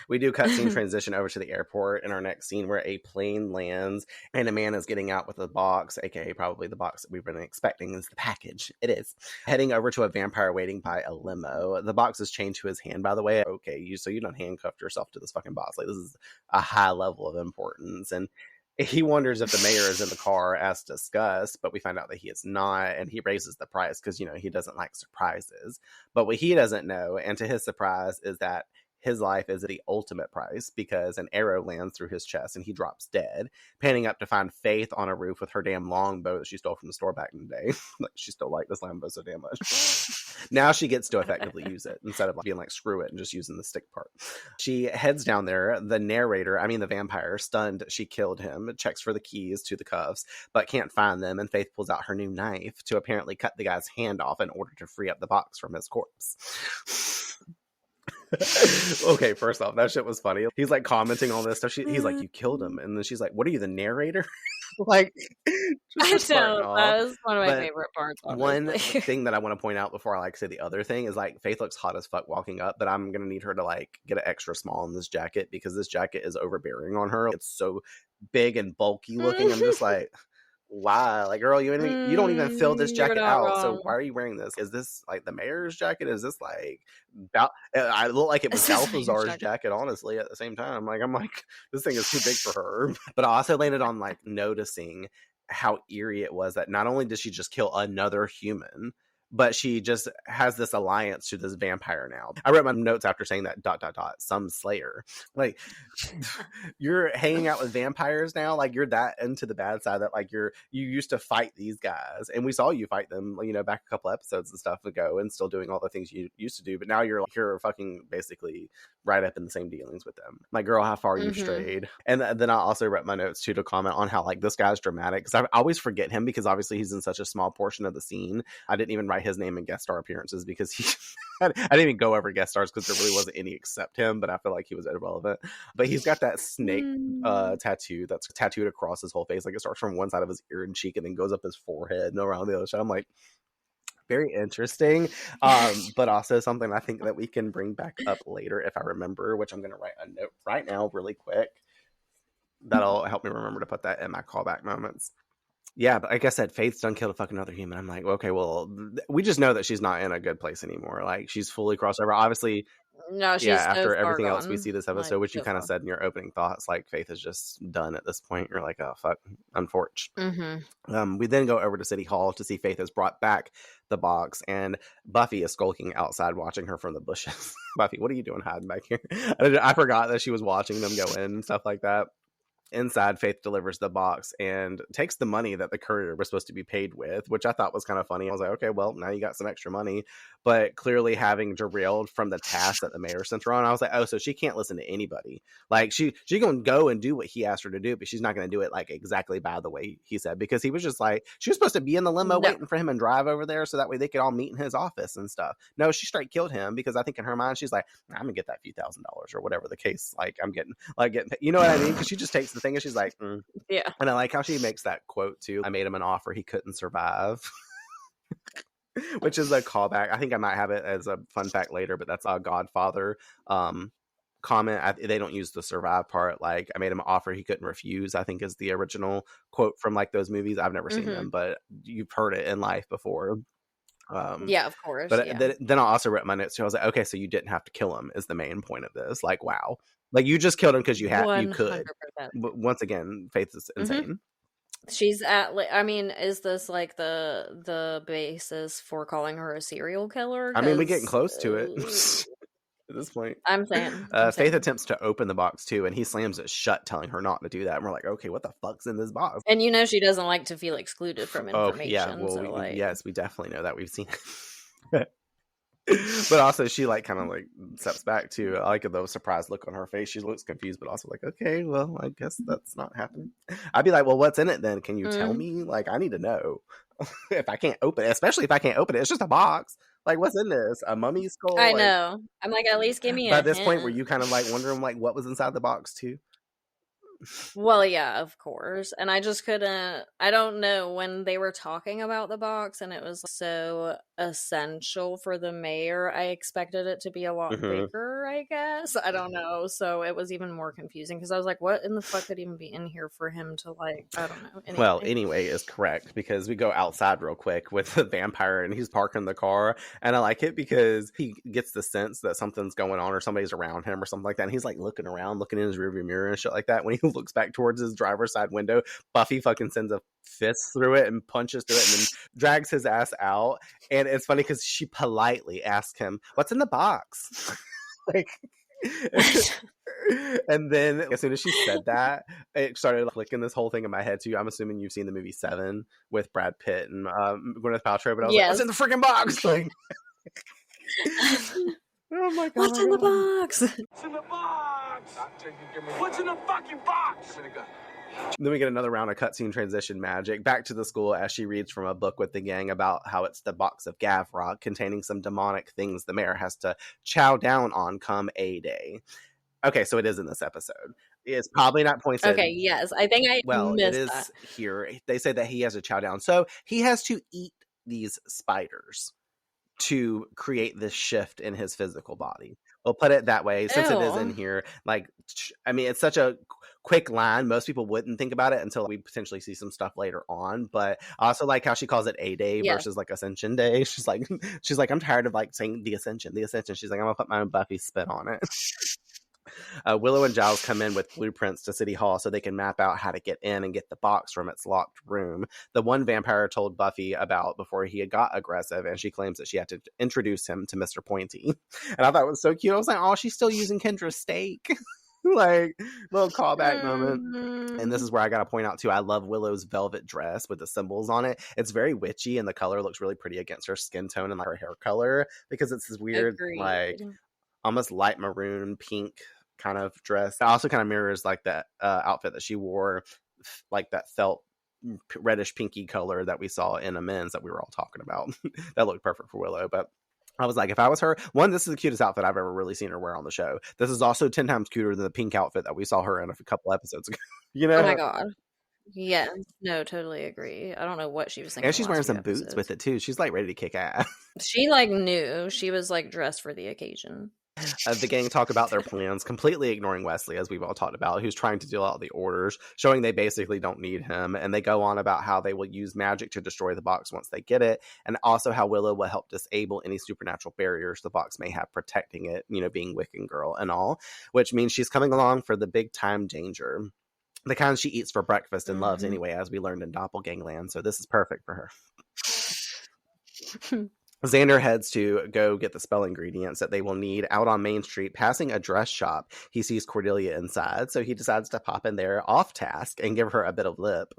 We do cutscene transition over to the airport in our next scene, where a plane lands and a man is getting out with a box, aka probably the box that we've been expecting is the package. It is. Heading over to a vampire waiting by a limo. The box is chained to his hand, by the way. Okay, so you don't handcuff yourself to this fucking box. Like, this is a high level of importance. And he wonders if the mayor is in the car, as discussed, but we find out that he is not, and he raises the price because, you know, he doesn't like surprises. But what he doesn't know, and to his surprise, is that his life is the ultimate price, because an arrow lands through his chest and he drops dead, panning up to find Faith on a roof with her damn longbow that she stole from the store back in the day. Like, she still liked this longbow so damn much. Now she gets to effectively use it instead of being like, screw it, and just using the stick part. She heads down there. The vampire, stunned she killed him, checks for the keys to the cuffs, but can't find them, and Faith pulls out her new knife to apparently cut the guy's hand off in order to free up the box from his corpse. Okay, first off, that shit was funny. He's like commenting on this stuff. He's like, you killed him. And then she's like, what are you, the narrator? Like, I know, that was one of my favorite parts. One thing that I want to point out before I say the other thing is, like, Faith looks hot as fuck walking up, but I'm gonna need her to like get an extra small in this jacket, because this jacket is overbearing on her. It's so big and bulky looking. I'm just like, why? Like, girl, you don't even fill this jacket out. Wrong. So why are you wearing this? Is this like the mayor's jacket? Is this like I look like it was Balthazar's jacket, honestly, at the same time. Like, I'm like, this thing is too big for her. But I also landed on like noticing how eerie it was that not only did she just kill another human, but she just has this alliance to this vampire now. I wrote my notes after saying that ... some slayer. Like, you're hanging out with vampires now. Like, you're that into the bad side that like you used to fight these guys, and we saw you fight them, you know, back a couple episodes and stuff ago, and still doing all the things you used to do. But now you're fucking basically right up in the same dealings with them. Like, girl, how far you've strayed. And then I also wrote my notes too to comment on how like this guy's dramatic, because I always forget him, because obviously he's in such a small portion of the scene. I didn't even write his name in guest star appearances, because I didn't even go over guest stars because there really wasn't any except him, but I feel like he was irrelevant. But he's got that snake tattoo that's tattooed across his whole face. Like, it starts from one side of his ear and cheek and then goes up his forehead and around the other side. I'm like, very interesting. But also something I think that we can bring back up later if I remember, which I'm going to write a note right now really quick. That'll help me remember to put that in my callback moments. Yeah, but like I said, Faith's done killed a fucking other human. I'm like, okay, well, we just know that she's not in a good place anymore. Like, she's fully crossed over. Obviously, no, she's after so everything far else we see this episode, which you kind of said in your opening thoughts, like, Faith is just done at this point. You're like, oh, fuck, unfortunate. We then go over to City Hall to see Faith has brought back the box, and Buffy is skulking outside watching her from the bushes. Buffy, what are you doing hiding back here? I forgot that she was watching them go in and stuff like that. Inside, Faith delivers the box and takes the money that the courier was supposed to be paid with, which I thought was kind of funny. I was like, okay, well, now you got some extra money. But clearly having derailed from the task that the mayor sent her on, I was like, oh, so she can't listen to anybody. Like, she's going to go and do what he asked her to do, but she's not going to do it, like, exactly by the way he said. Because he was just like, she was supposed to be in the limo waiting for him and drive over there so that way they could all meet in his office and stuff. No, she straight killed him because I think in her mind, she's like, I'm going to get that few $1,000s or whatever the case. Like, I'm getting, you know what I mean? Because she just takes the thing and she's like, Yeah. And I like how she makes that quote too. I made him an offer he couldn't survive. Which is a callback. I think I might have it as a fun fact later, but that's a Godfather comment. They don't use the survive part. Like, I made him an offer he couldn't refuse, I think is the original quote from like those movies. I've never seen them, but you've heard it in life before. Yeah, of course. But yeah. then I also read my notes too. I was like, okay, so you didn't have to kill him is the main point of this. Like, wow. Like, you just killed him because you could. But once again, Faith is insane. She's at, I mean, is this like the basis for calling her a serial killer? I mean, we're getting close to it at this point. I'm saying. Faith attempts to open the box too, and he slams it shut, telling her not to do that. And we're like, okay, what the fuck's in this box? And you know she doesn't like to feel excluded from information. Oh, yeah. Well, so yes, we definitely know that. We've seen it. But also she like kind of like steps back too. I like the surprised look on her face. She looks confused, but also like, okay, well, I guess that's not happening. I'd be like, well, what's in it then? Can you tell me? Like, I need to know. If I can't open it, especially if I can't open it, it's just a box. Like, what's in this? A mummy skull? I know. I'm like, at least give me a hint. By this point, were you kind of like wondering like what was inside the box too? Well, yeah, of course. And I just couldn't, I don't know, when they were talking about the box and it was so essential for the mayor, I expected it to be a lot bigger, I guess. I don't know. So it was even more confusing because I was like, what in the fuck could even be in here for him to like, I don't know. Anyway. Well, anyway is correct because we go outside real quick with the vampire and he's parking the car. And I like it because he gets the sense that something's going on or somebody's around him or something like that. And he's like looking around, looking in his rearview mirror and shit like that. When he looks back towards his driver's side window, Buffy fucking sends a fist through it and punches through it and then drags his ass out. And it's funny because she politely asks him, what's in the box? Like, and then as soon as she said that, it started clicking this whole thing in my head too. I'm assuming you've seen the movie Seven with Brad Pitt and Gwyneth Paltrow, but I was like, what's in the freaking box? Like, oh my god! What's in the box? What's in the box? What's in the fucking box? Then we get another round of cutscene transition magic back to the school as she reads from a book with the gang about how it's the Box of Gavrok containing some demonic things the mayor has to chow down on come A Day. Okay, so it is in this episode. It's probably not pointed. Okay, yes. I think I missed it is that. Here. They say that he has to chow down. So he has to eat these spiders to create this shift in his physical body. We'll put it that way since it is in here. Like, I mean, it's such a quick line. Most people wouldn't think about it until we potentially see some stuff later on. But I also like how she calls it A Day versus like Ascension Day. She's like, I'm tired of like saying the Ascension. She's like, I'm gonna put my own Buffy spin on it. Willow and Giles come in with blueprints to City Hall so they can map out how to get in and get the box from its locked room. The one vampire told Buffy about before he got aggressive, and she claims that she had to introduce him to Mr. Pointy. And I thought it was so cute. I was like, oh, she's still using Kendra's steak. Like, little callback moment. And this is where I gotta point out too, I love Willow's velvet dress with the symbols on it. It's very witchy and the color looks really pretty against her skin tone and like her hair color because it's this weird like almost light maroon pink kind of dress. It also kind of mirrors like that outfit that she wore, like that felt reddish pinky color that we saw in Amends that we were all talking about. That looked perfect for Willow. But I was like, if I was her, one, this is the cutest outfit I've ever really seen her wear on the show. This is also 10 times cuter than the pink outfit that we saw her in a couple episodes ago. You know? Oh my god. Yeah, no, totally agree. I don't know what she was thinking. And she's wearing some boots with it too. She's like ready to kick ass. She like knew. She was like dressed for the occasion. The gang talk about their plans, completely ignoring Wesley, as we've all talked about, who's trying to deal out the orders, showing they basically don't need him. And they go on about how they will use magic to destroy the box once they get it, and also how Willow will help disable any supernatural barriers the box may have protecting it, you know, being Wiccan Girl and all, which means she's coming along for the big time danger. The kind she eats for breakfast and loves anyway, as we learned in Doppelgangland. So this is perfect for her. Xander heads to go get the spell ingredients that they will need out on Main Street. Passing a dress shop, he sees Cordelia inside, so he decides to pop in there off task and give her a bit of lip.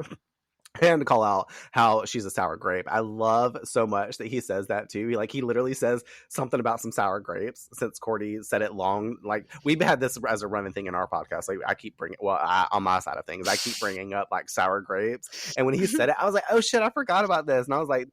And call out how she's a sour grape. I love so much that he says that too. He literally says something about some sour grapes since Cordy said it long. Like, we've had this as a running thing in our podcast. Like, I keep bringing, on my side of things, I keep bringing up like sour grapes. And when he said it, I was like, oh shit, I forgot about this. And I was like,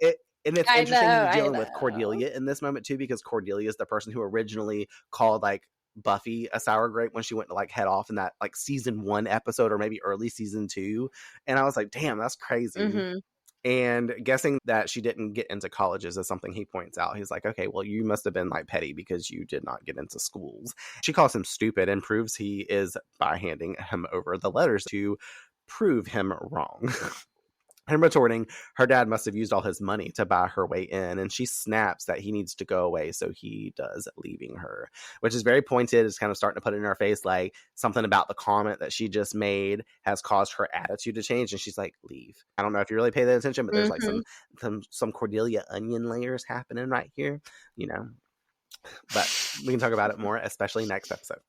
and it's interesting he's dealing with Cordelia in this moment too, because Cordelia is the person who originally called like Buffy a sour grape when she went to like head off in that like season 1 episode or maybe early season 2. And I was like, damn, that's crazy. Mm-hmm. And guessing that she didn't get into colleges is something he points out. He's like, okay, well, you must have been like petty because you did not get into schools. She calls him stupid and proves he is by handing him over the letters to prove him wrong. And retorting, her dad must have used all his money to buy her way in, and she snaps that he needs to go away, so he does, leaving her, which is very pointed. It's kind of starting to put it in her face, like something about the comment that she just made has caused her attitude to change, and she's like, leave. I don't know if you really pay that attention, but there's like some Cordelia onion layers happening right here, you know. But we can talk about it more, especially next episode.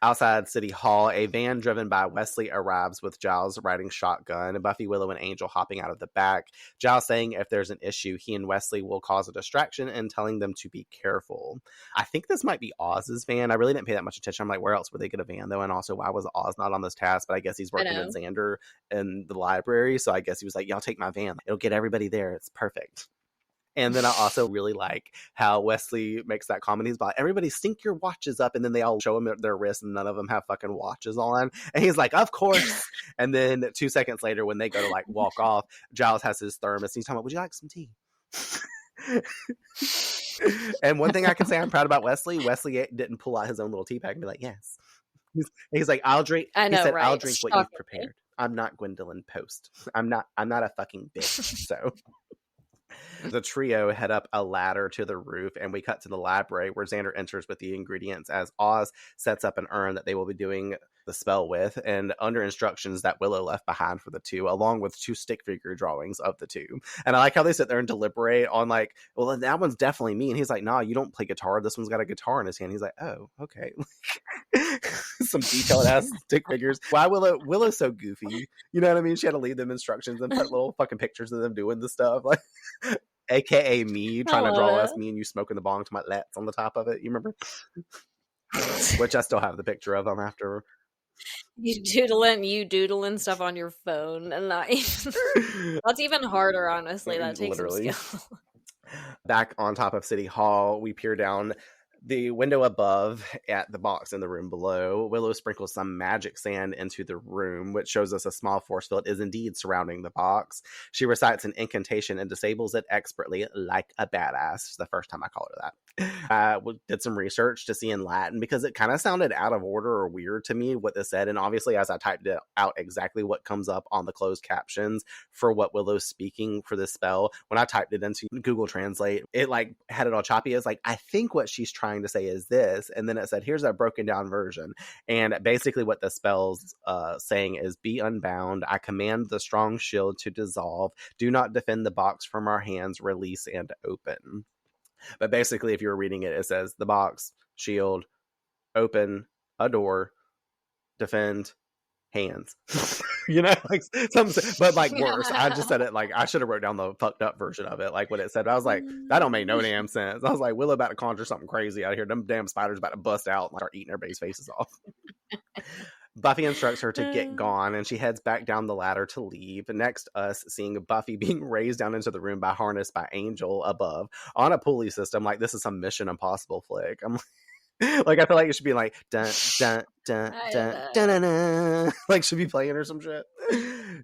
Outside City Hall, a van driven by Wesley arrives with Giles riding shotgun, Buffy, Willow, and Angel hopping out of the back. Giles saying if there's an issue, he and Wesley will cause a distraction and telling them to be careful. I think this might be Oz's van. I really didn't pay that much attention. I'm like, where else would they get a van, though? And also, why was Oz not on this task? But I guess he's working with Xander in the library, so I guess he was like, y'all take my van. It'll get everybody there. It's perfect. And then I also really like how Wesley makes that comment. He's like, everybody sync your watches up. And then they all show him their wrists and none of them have fucking watches on. And he's like, of course. And then 2 seconds later, when they go to like walk off, Giles has his thermos. And he's talking about, would you like some tea? And one thing I can say I'm proud about Wesley didn't pull out his own little tea bag and be like, yes. He's like, I'll drink. I know, he said, right? I'll drink what you've prepared. I'm not Gwendolyn Post. I'm not a fucking bitch. So the trio head up a ladder to the roof, and we cut to the library where Xander enters with the ingredients as Oz sets up an urn that they will be doing the spell with, and under instructions that Willow left behind for the two, along with 2 stick figure drawings of the two. And I like how they sit there and deliberate on like, well, that one's definitely me. And he's like, nah, you don't play guitar. This one's got a guitar in his hand. He's like, oh, okay. Some detailed ass stick figures. Why Willow's so goofy? You know what I mean? She had to leave them instructions and put little fucking pictures of them doing the stuff. Like, AKA me trying to draw us, me and you smoking the bong to my lets on the top of it. You remember? Which I still have the picture of them after. You doodling stuff on your phone, and not even that's even harder, honestly. That takes some skill. Back on top of City Hall, we peer down the window above at the box in the room below. Willow sprinkles some magic sand into the room, which shows us a small force field is indeed surrounding the box. She recites an incantation and disables it expertly like a badass. It's the first time I call her that. Did some research to see in Latin because it kind of sounded out of order or weird to me what this said. And obviously, as I typed it out exactly what comes up on the closed captions for what Willow's speaking for this spell, when I typed it into Google Translate, it like had it all choppy. It's like, I think what she's trying to say is this. And then it said, here's a broken down version. And basically what the spell's saying is, be unbound. I command the strong shield to dissolve. Do not defend the box from our hands. Release and open. But basically, if you were reading it, it says the box, shield, open, a door, defend, hands. You know, like but like worse. I just said it like I should have wrote down the fucked up version of it, like what it said. I was like, that don't make no damn sense. I was like, Willow about to conjure something crazy out here. Them damn spiders about to bust out and start eating everybody's faces off. Buffy instructs her to get gone, and she heads back down the ladder to leave. Next, us seeing Buffy being raised down into the room by harness by Angel above on a pulley system. Like this is some Mission Impossible flick. I'm like, I feel like it should be like dun dun dun dun dun dun dun. Like should be playing or some shit.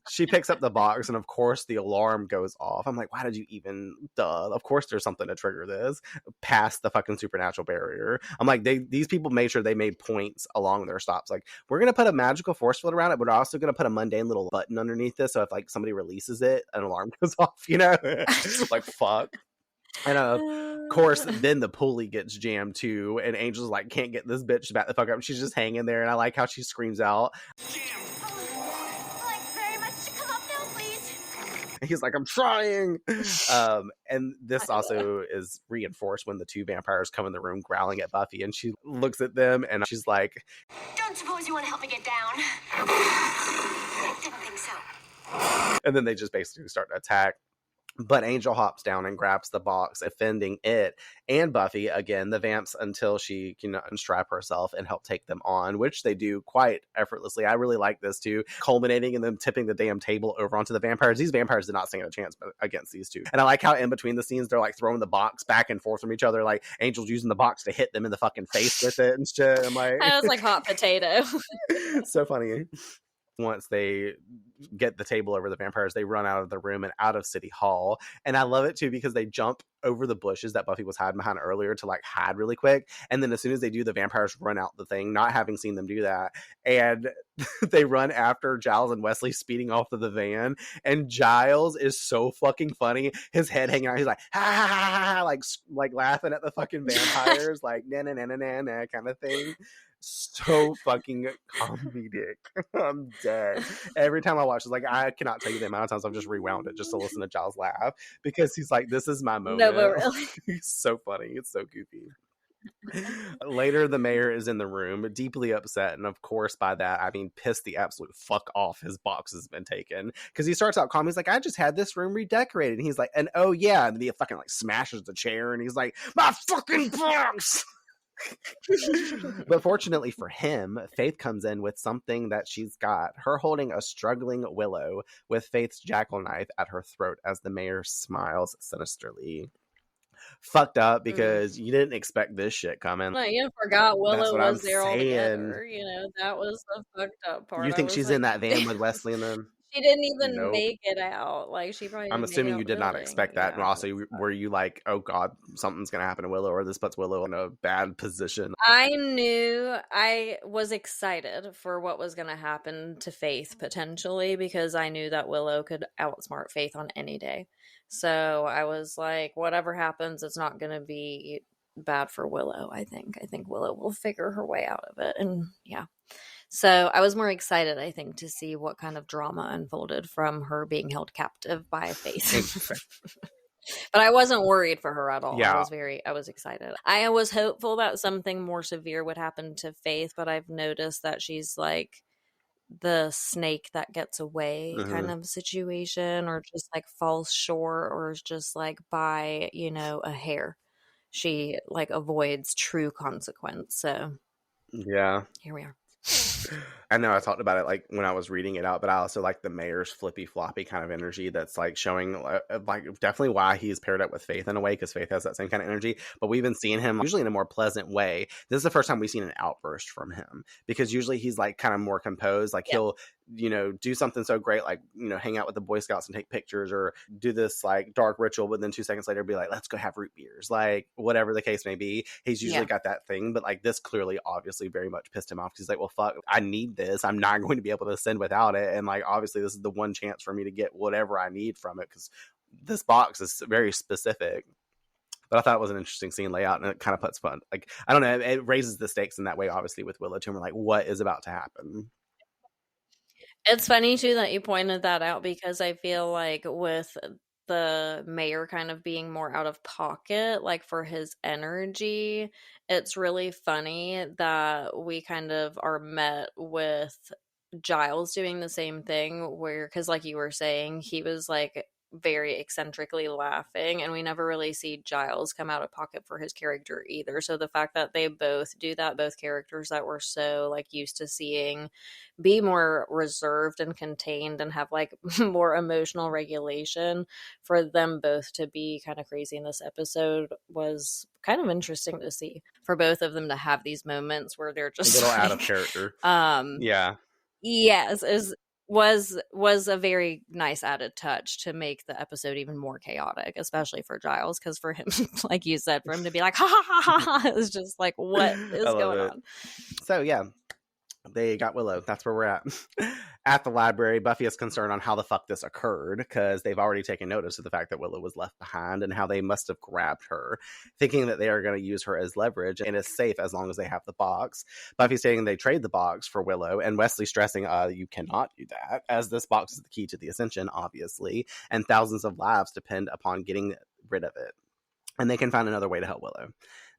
She picks up the box, and of course the alarm goes off. I'm like, why did you even? Duh. Of course there's something to trigger this. Past the fucking supernatural barrier. I'm like, these people made sure they made points along their stops. Like, we're gonna put a magical force field around it, but we're also gonna put a mundane little button underneath this, so if like somebody releases it, an alarm goes off. You know, like fuck. And of course, then the pulley gets jammed too, and Angel's like, can't get this bitch back the fuck up. She's just hanging there, and I like how she screams out. And he's like, I'm trying. And this also is reinforced when the two vampires come in the room growling at Buffy, and she looks at them and she's like, Don't suppose you want to help me get down? I didn't think so. and then they just basically start to attack. But Angel hops down and grabs the box, offending it and Buffy, again, the vamps, until she can unstrap herself and help take them on, which they do quite effortlessly. I really like this too, culminating in them tipping the damn table over onto the vampires. These vampires did not stand a chance against these two. And I like how in between the scenes, they're like throwing the box back and forth from each other. Like Angel's using the box to hit them in the fucking face with it and shit. I'm like, I was like hot potato. so funny. Once they get the table over the vampires, they run out of the room and out of City Hall. And I love it too because they jump over the bushes that Buffy was hiding behind earlier to like hide really quick. And then as soon as they do, the vampires run out the thing, not having seen them do that. And they run after Giles and Wesley speeding off to the van. And Giles is so fucking funny. His head hanging out. He's like, ha ha ha ha, like laughing at the fucking vampires, like na na na na na na kind of thing. So fucking comedic. I'm dead. Every time I watch it, like I cannot tell you the amount of times I've just rewound it just to listen to Giles laugh, because he's like, this is my moment. No, but really. He's so funny. It's so goofy. Later, the mayor is in the room, deeply upset, and of course by that I mean pissed the absolute fuck off his box has been taken, because he starts out calm. He's like, I just had this room redecorated, and he's like, and oh yeah, and then he fucking like smashes the chair and he's like, my fucking box. But fortunately for him, Faith comes in with something that she's got, her holding a struggling Willow with Faith's jackal knife at her throat as the mayor smiles sinisterly. Fucked up, because you didn't expect this shit coming. No, you forgot Willow what I'm was there saying. altogether. You know, that was the fucked up part. You I think was she's like, in that van with Wesley and them? She didn't even Nope. make it out. Like she probably. I'm didn't make assuming it you out did the not building. expect that. And Yeah. also, were you like, oh god, something's gonna happen to Willow, or this puts Willow in a bad position? I knew, I was excited for what was going to happen to Faith potentially, because I knew that Willow could outsmart Faith on any day. So I was like, whatever happens, it's not going to be bad for Willow. I think Willow will figure her way out of it. And yeah. So I was more excited, I think, to see what kind of drama unfolded from her being held captive by Faith. But I wasn't worried for her at all. Yeah. I was excited. I was hopeful that something more severe would happen to Faith, but I've noticed that she's like the snake that gets away kind of situation, or just like falls short, or is just like by, a hair. She like avoids true consequence. So Yeah. here we are. I know I talked about it like when I was reading it out, but I also like the mayor's flippy floppy kind of energy that's like showing like definitely why he's paired up with Faith in a way, because Faith has that same kind of energy. But we've been seeing him usually in a more pleasant way. This is the first time we've seen an outburst from him, because usually he's like kind of more composed. Like he'll do something so great, like hang out with the Boy Scouts and take pictures, or do this like dark ritual, but then 2 seconds later be like, let's go have root beers, like whatever the case may be. He's usually got that thing, but like this clearly obviously very much pissed him off, because he's like, well fuck, I need this, I'm not going to be able to ascend without it, and like obviously this is the one chance for me to get whatever I need from it, because this box is very specific. But I thought it was an interesting scene layout, and it kind of puts fun, like I don't know, it raises the stakes in that way, obviously with Willow too. We're like, what is about to happen? It's funny too that you pointed that out, because I feel like with the mayor kind of being more out of pocket, like for his energy, it's really funny that we kind of are met with Giles doing the same thing, where, because like you were saying, he was like very eccentrically laughing, and we never really see Giles come out of pocket for his character either. So the fact that they both do that, both characters that we're so like used to seeing be more reserved and contained and have like more emotional regulation, for them both to be kind of crazy in this episode was kind of interesting to see, for both of them to have these moments where they're just a little like, out of character. Yeah. Yes, was a very nice added touch to make the episode even more chaotic, especially for Giles, because for him, like you said, for him to be like, ha ha ha ha, it's just like, what is going on? So yeah, They got Willow. That's where we're at. At the library, Buffy is concerned on how the fuck this occurred because they've already taken notice of the fact that Willow was left behind and how they must have grabbed her, thinking that they are going to use her as leverage and is safe as long as they have the box. Buffy saying they trade the box for Willow, and Wesley stressing, you cannot do that, as this box is the key to the Ascension, obviously, and thousands of lives depend upon getting rid of it. And they can find another way to help Willow.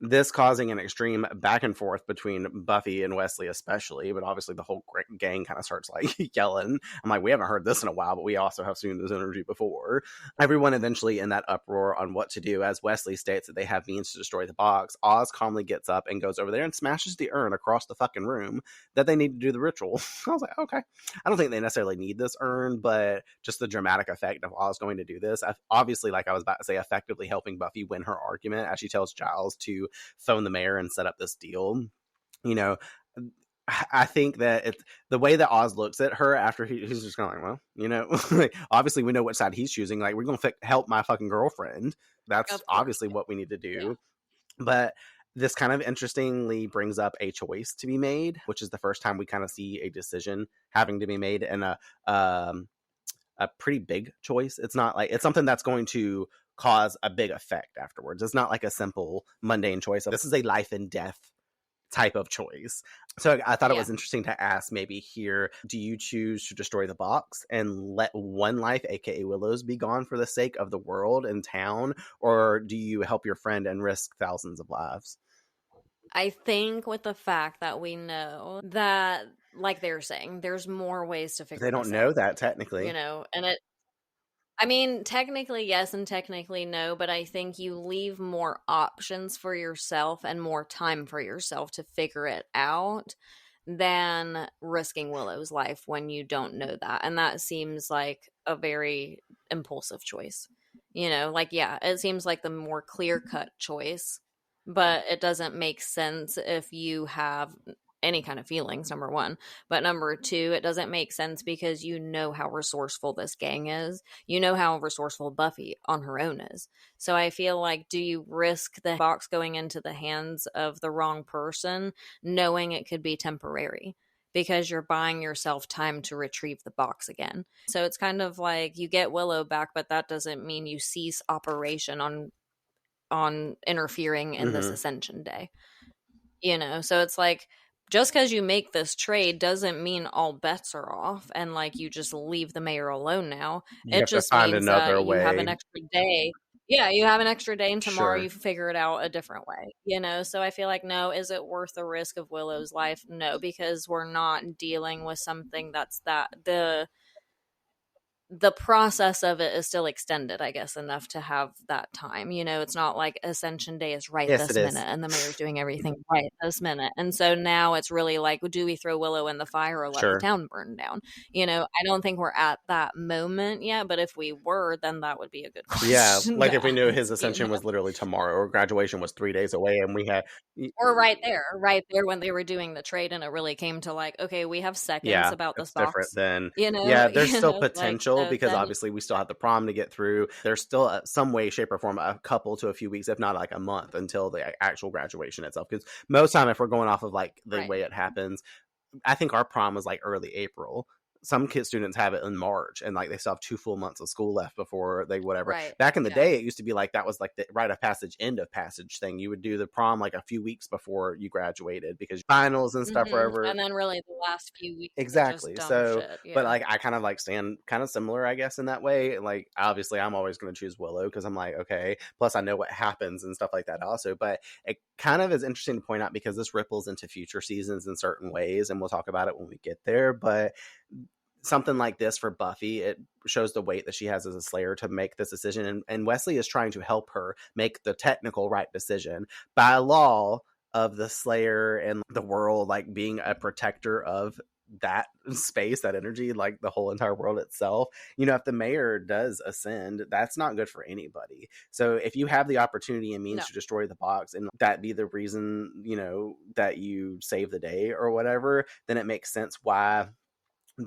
This causing an extreme back and forth between Buffy and Wesley especially, but obviously the whole gang kind of starts like yelling. I'm like, we haven't heard this in a while, but we also have seen this energy before. Everyone eventually in that uproar on what to do, as Wesley states that they have means to destroy the box. Oz calmly gets up and goes over there and smashes the urn across the fucking room that they need to do the ritual. I was like, okay. I don't think they necessarily need this urn, but just the dramatic effect of Oz going to do this. Obviously, like I was about to say, effectively helping Buffy win her argument as she tells Giles to phone the mayor and set up this deal. You know, I think that the way that Oz looks at her after he's just kind of like, well, you know, like, obviously we know which side he's choosing. Like, we're going to help my fucking girlfriend. That's obviously what we need to do. Yeah. But this kind of interestingly brings up a choice to be made, which is the first time we kind of see a decision having to be made, and a pretty big choice. It's not like, it's something that's going to cause a big effect afterwards. It's not like a simple mundane choice. This is a life and death type of choice. So I thought it was interesting to ask maybe here, do you choose to destroy the box and let one life, aka Willow's, be gone for the sake of the world and town, or do you help your friend and risk thousands of lives? I think with the fact that we know that, like they were saying, there's more ways to figure this out. They don't know that technically, you know, and I mean, technically yes and technically no, but I think you leave more options for yourself and more time for yourself to figure it out than risking Willow's life when you don't know that. And that seems like a very impulsive choice. You know, like, yeah, it seems like the more clear-cut choice, but it doesn't make sense if you have any kind of feelings, number one. But number two, it doesn't make sense because you know how resourceful this gang is. You know how resourceful Buffy on her own is. So I feel like, do you risk the box going into the hands of the wrong person, knowing it could be temporary? Because you're buying yourself time to retrieve the box again. So it's kind of like you get Willow back, but that doesn't mean you cease operation on interfering in this Ascension Day. You know, so it's like, just because you make this trade doesn't mean all bets are off and like you just leave the mayor alone now. It just means that you have an extra day. Yeah, you have an extra day, and tomorrow you figure it out a different way, you know? So I feel like, no, is it worth the risk of Willow's life? No, because we're not dealing with something that's the process of it is still extended, I guess, enough to have that time. You know, it's not like Ascension Day is this minute and the mayor's doing everything right this minute. And so now it's really like, do we throw Willow in the fire or let the town burn down? You know, I don't think we're at that moment yet, but if we were, then that would be a good question. Yeah, like if we knew his Ascension was literally tomorrow or graduation was 3 days away and we had... Or right there when they were doing the trade and it really came to like, okay, we have seconds about this box. Different than, you know? Yeah, there's still potential, like, because obviously we still have the prom to get through. There's still some way, shape, or form, a couple to a few weeks, if not like a month, until the actual graduation itself. Because most time, if we're going off of like the way it happens, I think our prom was like early April. Some students have it in March, and like they still have 2 full months of school left before they whatever. Back in the day, it used to be like that was like the rite of passage, end of passage thing. You would do the prom like a few weeks before you graduated because finals and stuff were and then really the last few weeks. Exactly. So, but like I kind of like stand kind of similar, I guess, in that way. Like obviously, I'm always going to choose Willow because I'm like, okay. Plus, I know what happens and stuff like that also. But it kind of is interesting to point out because this ripples into future seasons in certain ways, and we'll talk about it when we get there. But something like this for Buffy, it shows the weight that she has as a Slayer to make this decision. And Wesley is trying to help her make the technical right decision by law of the Slayer and the world, like being a protector of that space, that energy, like the whole entire world itself. You know, if the mayor does ascend, that's not good for anybody. So if you have the opportunity and means to destroy the box and that be the reason, you know, that you save the day or whatever, then it makes sense why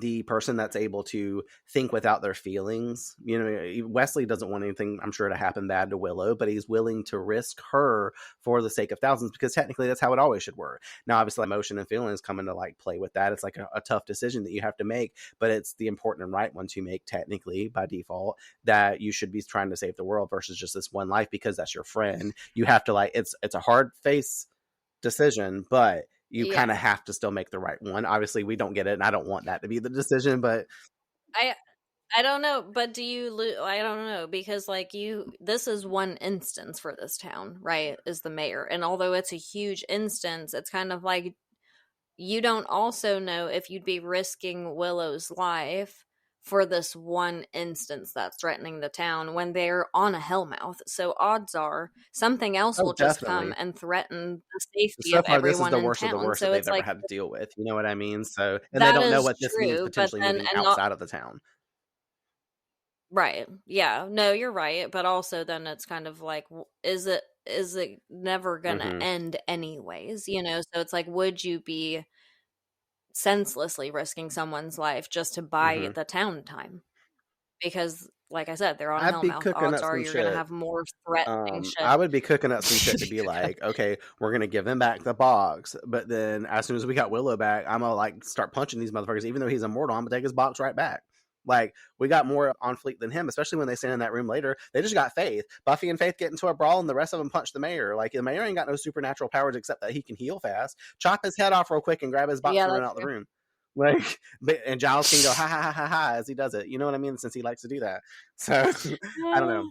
the person that's able to think without their feelings. You know, Wesley doesn't want anything, I'm sure, to happen bad to Willow, but he's willing to risk her for the sake of thousands, because technically that's how it always should work. Now, obviously, emotion and feelings come into like play with that. It's like a tough decision that you have to make, but it's the important and right one to make technically by default, that you should be trying to save the world versus just this one life because that's your friend. You have to like, it's a hard face decision, but you kind of have to still make the right one. Obviously, we don't get it, and I don't want that to be the decision, but I don't know, but I don't know, because like this is one instance for this town, right? Is the mayor. And although it's a huge instance, it's kind of like you don't also know if you'd be risking Willow's life for this one instance that's threatening the town when they're on a hellmouth. So odds are something else will just come and threaten the safety of everyone in town. This is the worst of the worst that they've ever had to deal with. You know what I mean? So, and they don't know what this means potentially moving outside of the town. Right. Yeah. No, you're right. But also then it's kind of like, is it never going to end anyways? You know, so it's like, would you be senselessly risking someone's life just to buy the town time? Because like I said, they're on hellmouth. Odds are you're going to have more threatening shit. I would be cooking up some shit to be like, okay, we're going to give him back the box. But then as soon as we got Willow back, I'm going to like start punching these motherfuckers. Even though he's immortal, I'm going to take his box right back. Like, we got more on fleek than him, especially when they stand in that room later. They just got Faith. Buffy and Faith get into a brawl, and the rest of them punch the mayor. Like, the mayor ain't got no supernatural powers except that he can heal fast. Chop his head off real quick and grab his box and run out the room. Like, and Giles can go ha ha ha ha ha as he does it. You know what I mean? Since he likes to do that. So I don't know.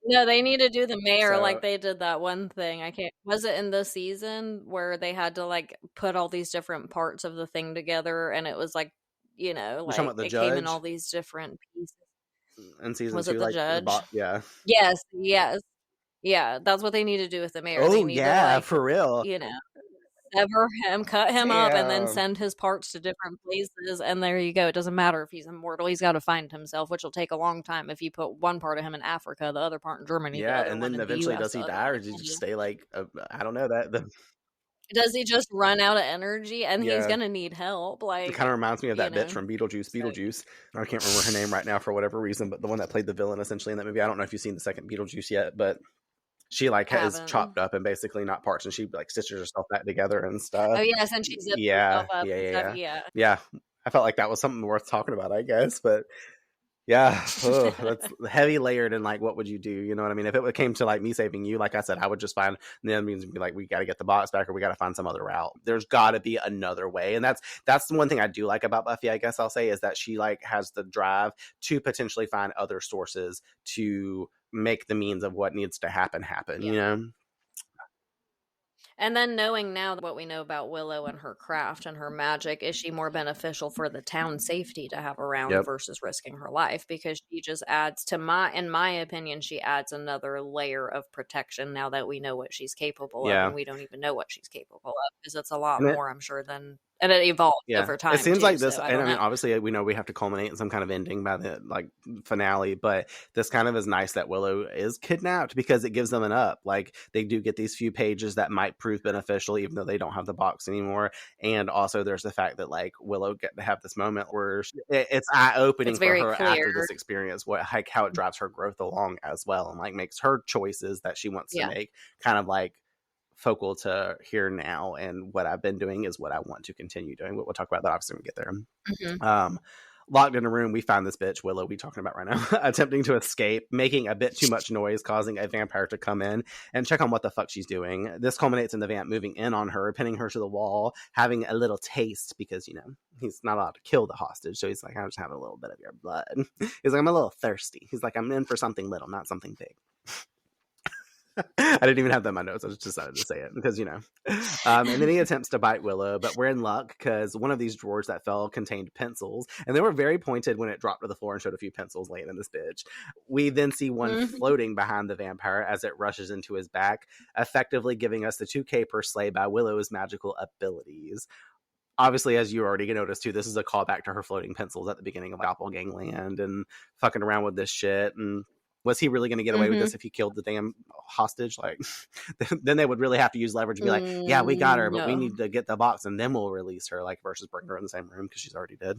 No, they need to do the mayor like they did that one thing. Was it in this season where they had to like put all these different parts of the thing together, and it was like, you know, like it came in all these different pieces. In season 2, was it the judge? Yeah. Yes. Yeah, that's what they need to do with the mayor. Oh, they need yeah, to, like, for real. You know, sever him, cut him up, and then send his parts to different places. And there you go. It doesn't matter if he's immortal. He's got to find himself, which will take a long time. If you put one part of him in Africa, the other part in Germany. Yeah, and then eventually does he die, or does he just stay like, I don't know that. Does he just run out of energy? And he's going to need help. Like, it kind of reminds me of that bitch from Beetlejuice. I can't remember her name right now for whatever reason, but the one that played the villain essentially in that movie. I don't know if you've seen the second Beetlejuice yet, but she like is chopped up and basically not parts, and she like stitches herself back together and stuff. Oh yes, and she zips herself up and stuff. Yeah. I felt like that was something worth talking about, I guess, but yeah, that's heavy layered. And like, what would you do? You know what I mean? If it came to like me saving you, like I said, I would just find the enemies and be like, we got to get the box back, or we got to find some other route. There's got to be another way. And that's the one thing I do like about Buffy, I guess I'll say, is that she like has the drive to potentially find other sources to make the means of what needs to happen, you know? And then knowing now what we know about Willow and her craft and her magic, is she more beneficial for the town's safety to have around versus risking her life? Because she just adds in my opinion, she adds another layer of protection now that we know what she's capable of, and we don't even know what she's capable of, because it's a lot more, I'm sure, than. And it evolves over time. It seems too, like this, so and I mean, obviously, we know we have to culminate in some kind of ending by the like finale. But this kind of is nice that Willow is kidnapped, because it gives them an up. Like, they do get these few pages that might prove beneficial, even though they don't have the box anymore. And also, there's the fact that like Willow get to have this moment where it's eye opening for her after this experience, like how it drives her growth along as well, and like makes her choices that she wants to make kind of like focal to here now, and what I've been doing is what I want to continue doing. But we'll talk about that obviously when we get there. Locked in a room, we find this bitch Willow we talking about right now attempting to escape, making a bit too much noise, causing a vampire to come in and check on what the fuck she's doing. This culminates in the vamp moving in on her, pinning her to the wall, having a little taste, because you know he's not allowed to kill the hostage, so he's like, I'm just having a little bit of your blood. He's like, I'm a little thirsty. He's like, I'm in for something little, not something big. I didn't even have that in my notes. I just decided to say it because, you know. And then he attempts to bite Willow, but we're in luck because one of these drawers that fell contained pencils, and they were very pointed when it dropped to the floor and showed a few pencils laying in this bitch. We then see one floating behind the vampire as it rushes into his back, effectively giving us the 2K per slay by Willow's magical abilities. Obviously, as you already noticed too, this is a callback to her floating pencils at the beginning of Doppelgangland and fucking around with this shit. And was he really going to get away with this if he killed the damn hostage? Like, then they would really have to use leverage and be like, yeah, we got her, but we need to get the box and then we'll release her, like, versus bring her in the same room because she's already dead.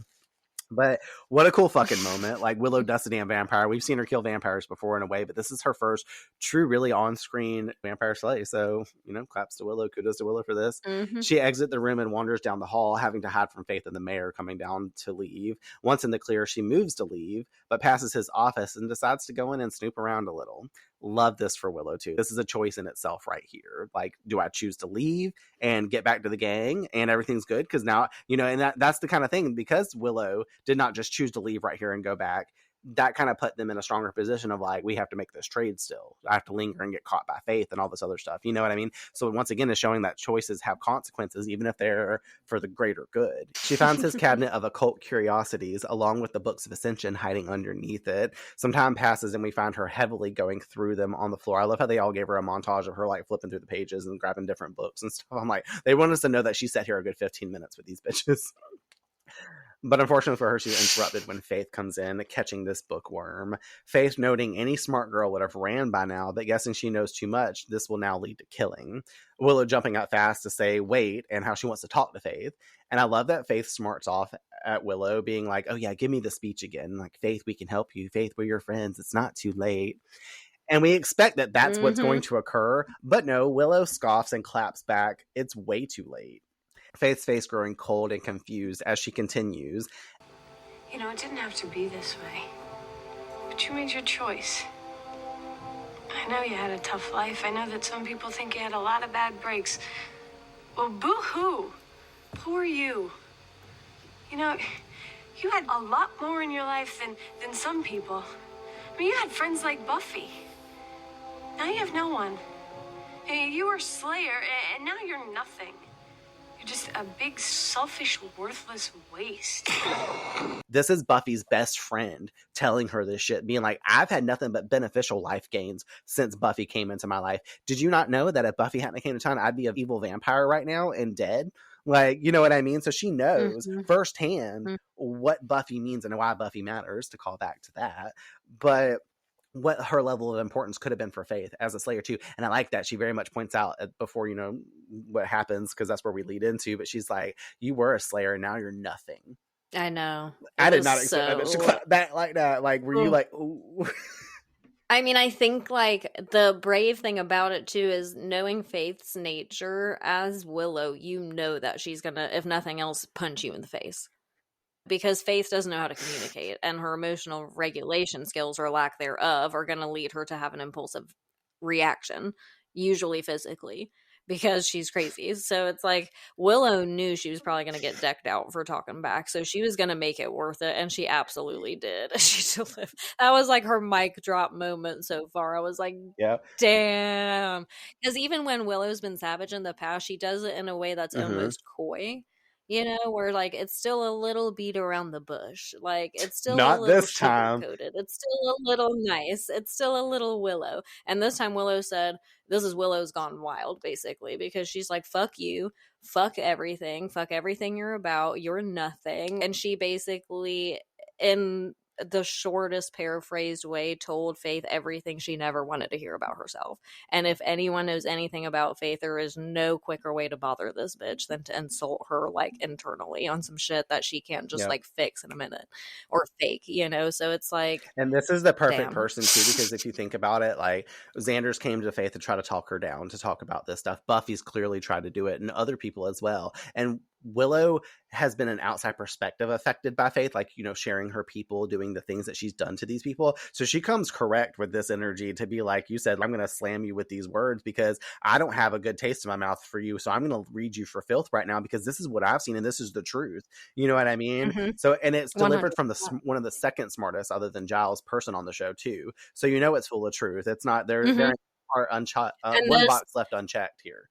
But what a cool fucking moment. Like, Willow does a damn vampire. We've seen her kill vampires before in a way, but this is her first true, really on-screen vampire slay. So, claps to Willow. Kudos to Willow for this. Mm-hmm. She exits the room and wanders down the hall, having to hide from Faith and the mayor coming down to leave. Once in the clear, she moves to leave, but passes his office and decides to go in and snoop around a little. Love this for Willow, too. This is a choice in itself right here. Like, do I choose to leave and get back to the gang and everything's good? Because now, and that's the kind of thing, because Willow did not just choose to leave right here and go back. That kind of put them in a stronger position of like, we have to make this trade still. I have to linger and get caught by Faith and all this other stuff. You know what I mean? So once again, it's showing that choices have consequences, even if they're for the greater good. She finds his cabinet of occult curiosities along with the books of Ascension hiding underneath it. Some time passes and we find her heavily going through them on the floor. I love how they all gave her a montage of her like flipping through the pages and grabbing different books and stuff. I'm like, they want us to know that she sat here a good 15 minutes with these bitches. But unfortunately for her, she's interrupted when Faith comes in, catching this bookworm. Faith, noting any smart girl would have ran by now, but guessing she knows too much, this will now lead to killing. Willow jumping up fast to say, wait, and how she wants to talk to Faith. And I love that Faith smarts off at Willow, being like, oh yeah, give me the speech again. Like, Faith, we can help you. Faith, we're your friends. It's not too late. And we expect that that's what's going to occur. But no, Willow scoffs and claps back. It's way too late. Faith's face growing cold and confused as she continues. It didn't have to be this way. But you made your choice. I know you had a tough life. I know that some people think you had a lot of bad breaks. Well, boo-hoo. Poor you. You had a lot more in your life than some people. I mean, you had friends like Buffy. Now you have no one. You were Slayer, and now you're nothing. You're just a big, selfish, worthless waste. This is Buffy's best friend telling her this shit, being like, I've had nothing but beneficial life gains since Buffy came into my life. Did you not know that if Buffy hadn't came to town, I'd be an evil vampire right now and dead? Like, you know what I mean? So she knows firsthand what Buffy means and why Buffy matters, to call back to that. But what her level of importance could have been for Faith as a Slayer too. And I like that she very much points out before, what happens, because that's where we lead into, but she's like, you were a Slayer and now you're nothing. I know. I did not expect that like that. Like, were you like, ooh? I mean, I think like the brave thing about it too is knowing Faith's nature as Willow, that she's gonna, if nothing else, punch you in the face. Because Faith doesn't know how to communicate, and her emotional regulation skills or lack thereof are going to lead her to have an impulsive reaction, usually physically, because she's crazy. So it's like Willow knew she was probably going to get decked out for talking back, so she was going to make it worth it, and she absolutely did. That was like her mic drop moment so far. I was like, yeah, damn. Because even when Willow's been savage in the past, she does it in a way that's almost coy. Where like it's still a little beat around the bush. Like it's still not a little this time sugar-coated. It's still a little nice. It's still a little Willow. And this time Willow said, this is Willow's gone wild, basically, because she's like, fuck you, fuck everything you're about, you're nothing. And she basically, in the shortest paraphrased way, told Faith everything she never wanted to hear about herself. And if anyone knows anything about Faith, there is no quicker way to bother this bitch than to insult her like internally on some shit that she can't just like fix in a minute or fake, so it's like, and this is the perfect person too, because if you think about it, like Xander's came to Faith to try to talk her down to talk about this stuff. Buffy's clearly tried to do it, and other people as well. And Willow has been an outside perspective affected by Faith, like, sharing her people, doing the things that she's done to these people. So she comes correct with this energy to be like, you said, I'm going to slam you with these words because I don't have a good taste in my mouth for you. So I'm going to read you for filth right now because this is what I've seen and this is the truth. You know what I mean? So, and it's delivered 100%. From one of the second smartest, other than Giles, person on the show too. So it's full of truth. It's not, there are one box left unchecked here.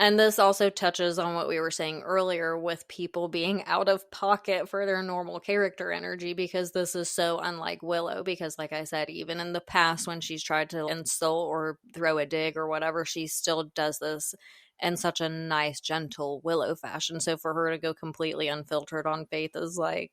And this also touches on what we were saying earlier with people being out of pocket for their normal character energy, because this is so unlike Willow. Because like I said, even in the past when she's tried to insult or throw a dig or whatever, she still does this in such a nice, gentle Willow fashion. So for her to go completely unfiltered on Faith is like,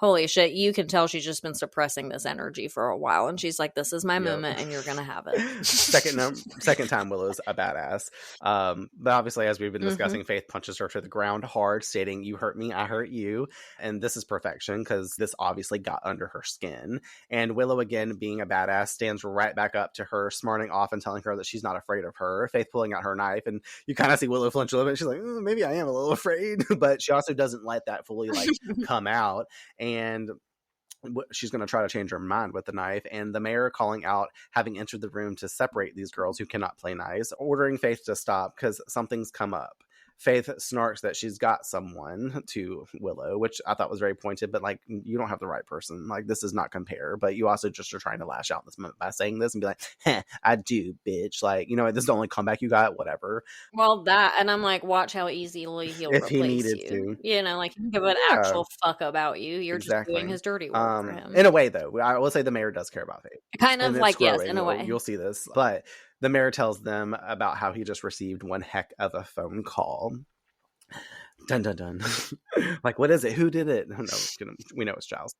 holy shit, you can tell she's just been suppressing this energy for a while. And she's like, this is my moment and you're going to have it. Second time Willow's a badass. But obviously, as we've been discussing, Faith punches her to the ground hard, stating, you hurt me, I hurt you. And this is perfection because this obviously got under her skin. And Willow, again, being a badass, stands right back up to her, smarting off and telling her that she's not afraid of her. Faith pulling out her knife, and you kind of see Willow flinch a little bit. She's like, maybe I am a little afraid. But she also doesn't let that fully like come out. And she's going to try to change her mind with the knife, and the mayor calling out, having entered the room to separate these girls who cannot play nice, ordering Faith to stop because something's come up. Faith snarks that she's got someone to Willow, which I thought was very pointed, but like, you don't have the right person. Like, this does not compare, but you also just are trying to lash out in this moment by saying this and be like, I do, bitch. Like, you know, this is the only comeback you got, whatever. Well, that, and I'm like, watch how easily he'll If replace he needed you. to. You know, like, give an actual fuck about you. You're just doing his dirty work for him. In a way, though, I will say the mayor does care about Faith. Kind of like, yes, in a way. You'll see this. But the mayor tells them about how he just received one heck of a phone call. Dun dun dun. Like, what is it? Who did it? No, we know it's Giles.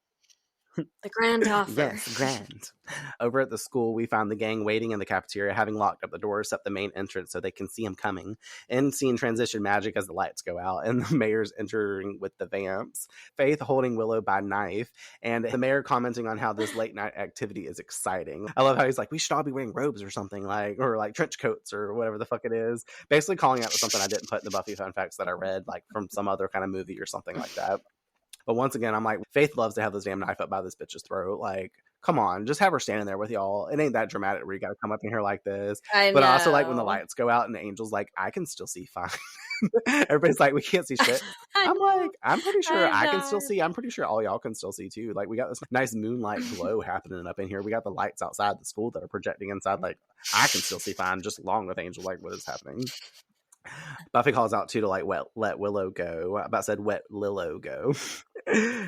The grand offer. Yes, grand. Over at the school, we found the gang waiting in the cafeteria, having locked up the doors except the main entrance so they can see him coming. End scene transition magic as the lights go out, and the mayor's entering with the vamps. Faith holding Willow by knife, and the mayor commenting on how this late night activity is exciting. I love how he's like, we should all be wearing robes or something, like, or like trench coats or whatever the fuck it is. Basically calling out something I didn't put in the Buffy fun facts that I read, like from some other kind of movie or something like that. But once again, I'm like, Faith loves to have this damn knife up by this bitch's throat. Like, come on, just have her standing there with y'all. It ain't that dramatic where you got to come up in here like this. But I also like when the lights go out and Angel's like, I can still see fine. Everybody's like, we can't see shit. I'm like, I'm pretty sure I can still see. I'm pretty sure all y'all can still see too. Like, we got this nice moonlight glow happening up in here. We got the lights outside the school that are projecting inside. Like, I can still see fine, just along with Angel. Like, what is happening? Buffy calls out too to like let Willow go. I about said wet Lillo go.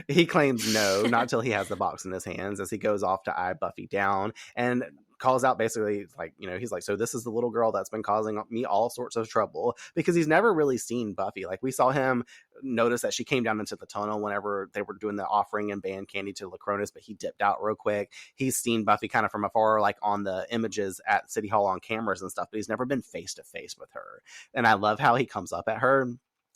He claims no, not till he has the box in his hands, as he goes off to eye Buffy down and calls out basically like, you know, he's like, so this is the little girl that's been causing me all sorts of trouble, because he's never really seen Buffy. Like, we saw him notice that she came down into the tunnel whenever they were doing the offering and band candy to Lacronis, but he dipped out real quick. He's seen Buffy kind of from afar, like on the images at City Hall on cameras and stuff, but he's never been face to face with her. And I love how he comes up at her.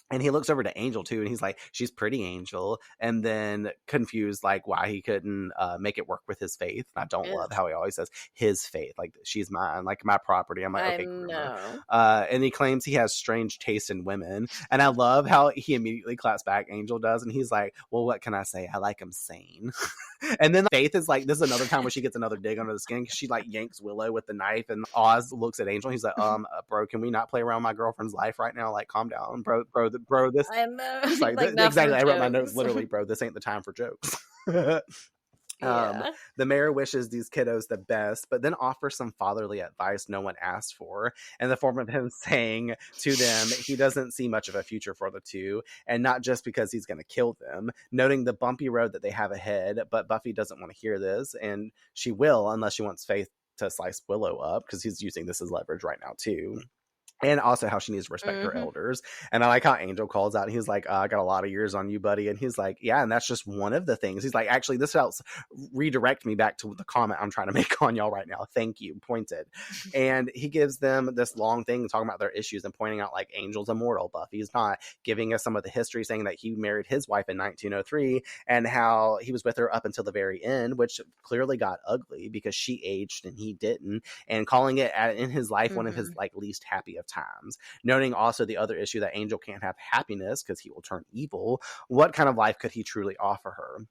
And he looks over to Angel too, and he's like, she's pretty, Angel. And then confused, like, why he couldn't make it work with his faith. And I don't love how he always says his faith, like, she's mine, like my property. I'm like, okay, no. And he claims he has strange taste in women. And I love how he immediately claps back, Angel does, and he's like, well, what can I say? I like him sane. And then Faith is like, this is another time where she gets another dig under the skin, because she like yanks Willow with the knife, and Oz looks at Angel. He's like, bro, can we not play around my girlfriend's life right now? Like, calm down, bro, this. I know. Like exactly. I wrote my notes literally, bro, this ain't the time for jokes. The mayor wishes these kiddos the best, but then offers some fatherly advice no one asked for, in the form of him saying to them he doesn't see much of a future for the two, and not just because he's going to kill them, noting the bumpy road that they have ahead. But Buffy doesn't want to hear this, and she will unless she wants Faith to slice Willow up, because he's using this as leverage right now too. And also how she needs to respect her elders. And I like how Angel calls out, he's like, I got a lot of years on you, buddy. And he's like, yeah, and that's just one of the things. He's like, actually, this helps redirect me back to the comment I'm trying to make on y'all right now. Thank you, pointed. And he gives them this long thing talking about their issues and pointing out, like, Angel's immortal, Buffy's not, giving us some of the history, saying that he married his wife in 1903 and how he was with her up until the very end, which clearly got ugly because she aged and he didn't, and calling it in his life one of his like least happy of times, noting also the other issue that Angel can't have happiness because he will turn evil. What kind of life could he truly offer her?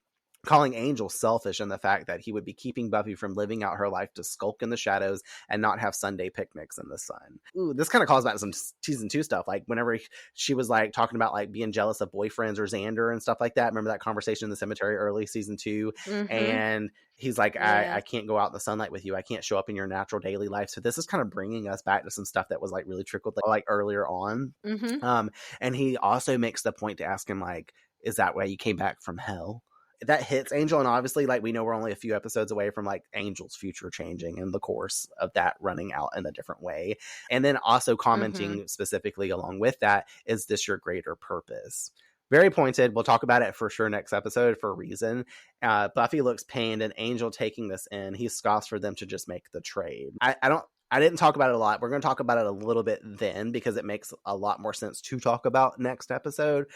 Calling Angel selfish in the fact that he would be keeping Buffy from living out her life to skulk in the shadows and not have Sunday picnics in the sun. Ooh, this kind of calls back to some season 2 stuff. Like whenever she was like talking about like being jealous of boyfriends or Xander and stuff like that. Remember that conversation in the cemetery early season 2? And he's like, I can't go out in the sunlight with you. I can't show up in your natural daily life. So this is kind of bringing us back to some stuff that was like really trickled like earlier on. And he also makes the point to ask him like, is that why you came back from hell? That hits Angel, and obviously like we know we're only a few episodes away from like Angel's future changing and the course of that running out in a different way. And then also commenting specifically along with that, is this your greater purpose? Very pointed. We'll talk about it for sure next episode for a reason. Buffy looks pained, and Angel taking this in, he scoffs for them to just make the trade. I didn't talk about it a lot. We're going to talk about it a little bit then because it makes a lot more sense to talk about next episode.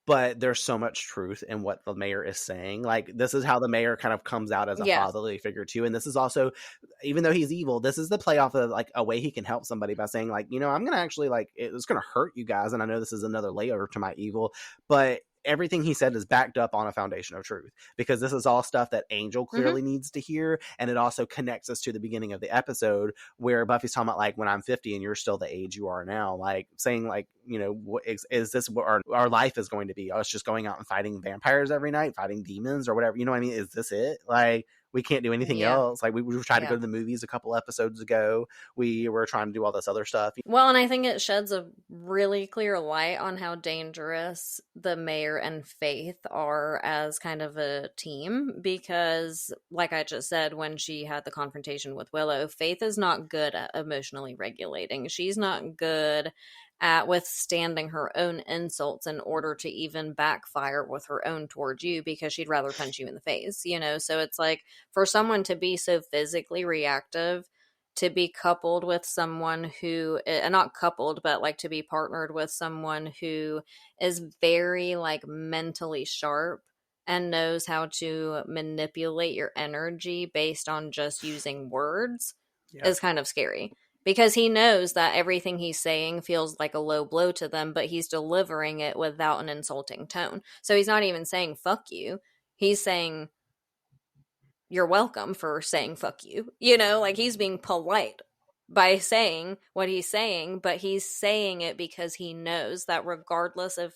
But there's so much truth in what the mayor is saying. Like, this is how the mayor kind of comes out as a fatherly figure too. And this is also, even though he's evil, this is the play off of like a way he can help somebody by saying like, I'm going to actually like, it's going to hurt you guys. And I know this is another layer to my evil, but everything he said is backed up on a foundation of truth, because this is all stuff that Angel clearly needs to hear. And it also connects us to the beginning of the episode where Buffy's talking about like, when I'm 50 and you're still the age you are now, like saying like, what is this what our life is going to be? Us just going out and fighting vampires every night, fighting demons or whatever, what I mean? Is this it? Like, we can't do anything else. Like, we were trying to go to the movies a couple episodes ago. We were trying to do all this other stuff. Well, and I think it sheds a really clear light on how dangerous the mayor and Faith are as kind of a team, because like I just said, when she had the confrontation with Willow, Faith is not good at emotionally regulating. She's not good at withstanding her own insults in order to even backfire with her own towards you, because she'd rather punch you in the face, so it's like, for someone to be so physically reactive, to be coupled with someone who, not coupled, but like to be partnered with someone who is very like mentally sharp and knows how to manipulate your energy based on just using words is kind of scary. Because he knows that everything he's saying feels like a low blow to them, but he's delivering it without an insulting tone. So he's not even saying fuck you. He's saying you're welcome for saying fuck you. Like, he's being polite by saying what he's saying, but he's saying it because he knows that regardless if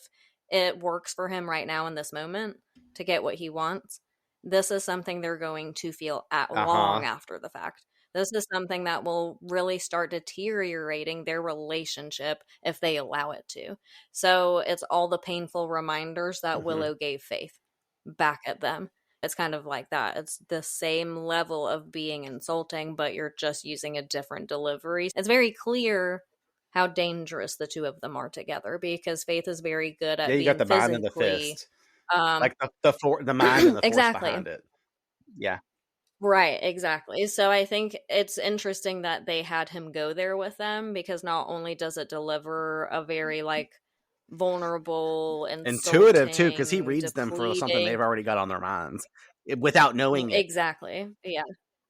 it works for him right now in this moment to get what he wants, this is something they're going to feel long after the fact. This is something that will really start deteriorating their relationship if they allow it to. So it's all the painful reminders that Willow gave Faith back at them. It's kind of like that. It's the same level of being insulting, but you're just using a different delivery. It's very clear how dangerous the two of them are together, because Faith is very good at being got the mind and the fist. Like the mind and the force behind it. Yeah. Right, exactly. So I think it's interesting that they had him go there with them, because not only does it deliver a very like vulnerable and intuitive too, because he reads them for something they've already got on their minds without knowing it. Exactly. Yeah.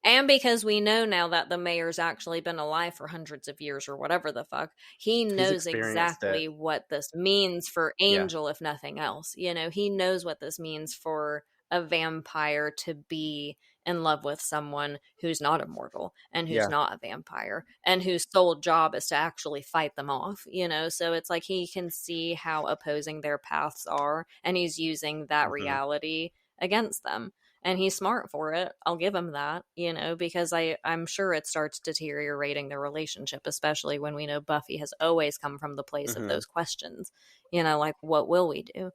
And because we know now that the mayor's actually been alive for hundreds of years or whatever the fuck, he knows exactly what this means for Angel, if nothing else. He knows what this means for a vampire to be in love with someone who's not immortal and who's not a vampire and whose sole job is to actually fight them off, so it's like he can see how opposing their paths are, and he's using that reality against them, and he's smart for it. I'll give him that, because I'm sure it starts deteriorating their relationship, especially when we know Buffy has always come from the place of those questions, like, what will we do?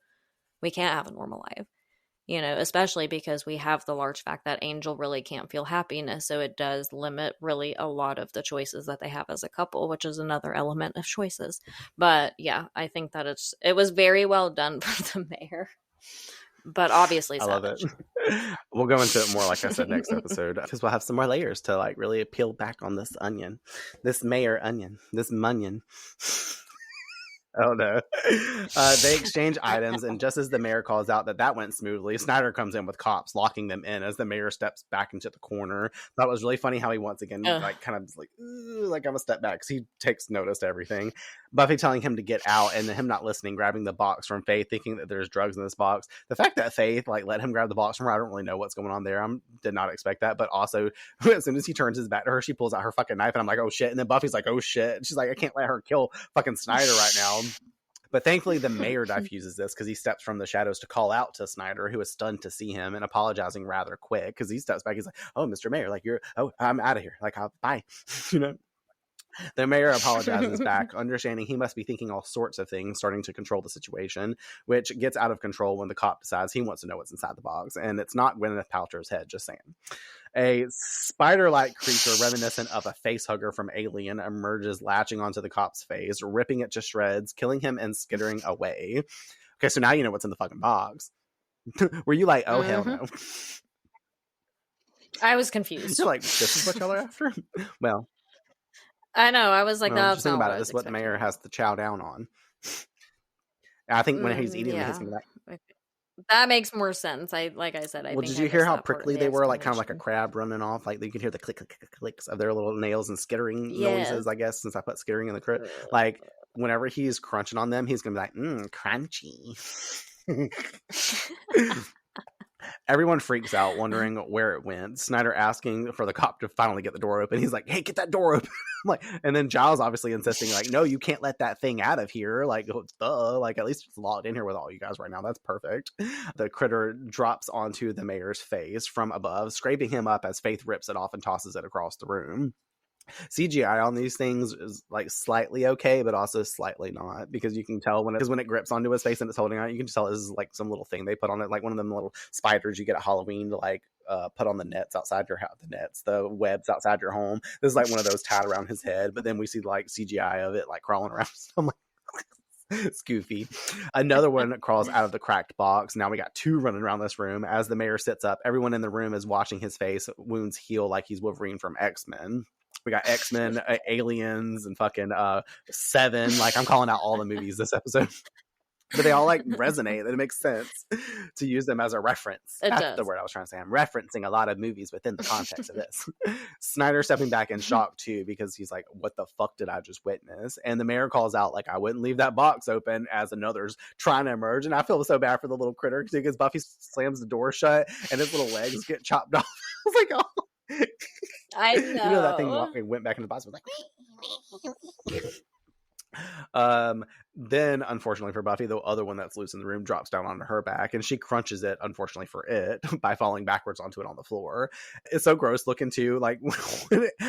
We can't have a normal life. Especially because we have the large fact that Angel really can't feel happiness. So it does limit really a lot of the choices that they have as a couple, which is another element of choices. But yeah, I think that it was very well done for the mayor. But obviously, I love it. We'll go into it more, like I said, next episode, because we'll have some more layers to like really peel back on this onion, this mayor onion, this munion. Oh no. They exchange items, and just as the mayor calls out that went smoothly, Snyder comes in with cops locking them in as the mayor steps back into the corner. Thought it was really funny how he once again like kind of like I'm gonna step back, because he takes notice to everything. Buffy telling him to get out, and then him not listening, grabbing the box from Faith, thinking that there's drugs in this box. The fact that Faith like let him grab the box from her, I don't really know what's going on there. I did not expect that. But also, as soon as he turns his back to her, she pulls out her fucking knife, and I'm like, oh shit. And then Buffy's like, oh shit. And she's like, I can't let her kill fucking Snyder right now. But thankfully, the mayor diffuses this, because he steps from the shadows to call out to Snyder, who is stunned to see him and apologizing rather quick, because he steps back. He's like, oh, Mr. Mayor, like, I'm out of here. Like, bye. The mayor apologizes back, understanding he must be thinking all sorts of things, starting to control the situation, which gets out of control when the cop decides he wants to know what's inside the box. And it's not Gwyneth Paltrow's head, just saying. A spider-like creature reminiscent of a facehugger from Alien emerges, latching onto the cop's face, ripping it to shreds, killing him and skittering away. Okay, so now you know what's in the fucking box. Were you like, oh, hell no? I was confused. You're like, this is what y'all are after? Well, I know. I was like, just that's think not about what it. I This was is what the expecting. mayor has to chow down on. I think when he's eating, Yeah. he's gonna be like, that makes more sense. Like I said, I well, think did you hear how prickly they were? Like kind of like a explanation. crab running off. Like you could hear the clicks of their little nails and skittering noises, I guess, since I put skittering in the crit. Like whenever he's crunching on them, he's gonna be like, crunchy. Everyone freaks out, wondering where it went. Snyder asking for the cop to finally get the door open. He's like, hey, get that door open. Like, and then Giles obviously insisting, like, no, you can't let that thing out of here. Like, duh. Like, at least it's locked in here with all you guys right now. That's perfect. The critter drops onto the mayor's face from above, scraping him up as Faith rips it off and tosses it across the room. CGI on these things is like slightly okay, but also slightly not, because you can tell when it grips onto his face and it's holding out, you can tell this is like some little thing they put on it, like one of them little spiders you get at Halloween to like put on the nets outside your house, the webs outside your home. This is like one of those tied around his head, but then we see like CGI of it like crawling around. I'm like, it's goofy. Another one crawls out of the cracked box. Now we got two running around this room. As the mayor sits up, everyone in the room is watching his face wounds heal like he's Wolverine from X-Men. We got X-Men, Aliens, and fucking Seven. Like, I'm calling out all the movies this episode. But they all like resonate. It makes sense to use them as a reference. That's the word I was trying to say. I'm referencing a lot of movies within the context of this. Snyder stepping back in shock too, because he's like, what the fuck did I just witness? And the mayor calls out, like, I wouldn't leave that box open, as another's trying to emerge. And I feel so bad for the little critter because Buffy slams the door shut and his little legs get chopped off. I was like, oh. I know. You know that thing went back in the box, was like. Then unfortunately for Buffy, the other one that's loose in the room drops down onto her back, and she crunches it, unfortunately for it, by falling backwards onto it on the floor. It's so gross looking too. Like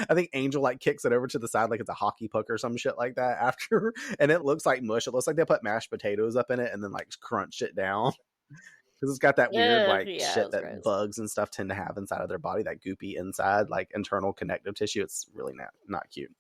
I think Angel like kicks it over to the side like it's a hockey puck or some shit like that after, and it looks like mush. It looks like they put mashed potatoes up in it and then like crunched it down. Because it's got that weird shit that gross. Bugs and stuff tend to have inside of their body, that goopy inside, like internal connective tissue. It's really not cute.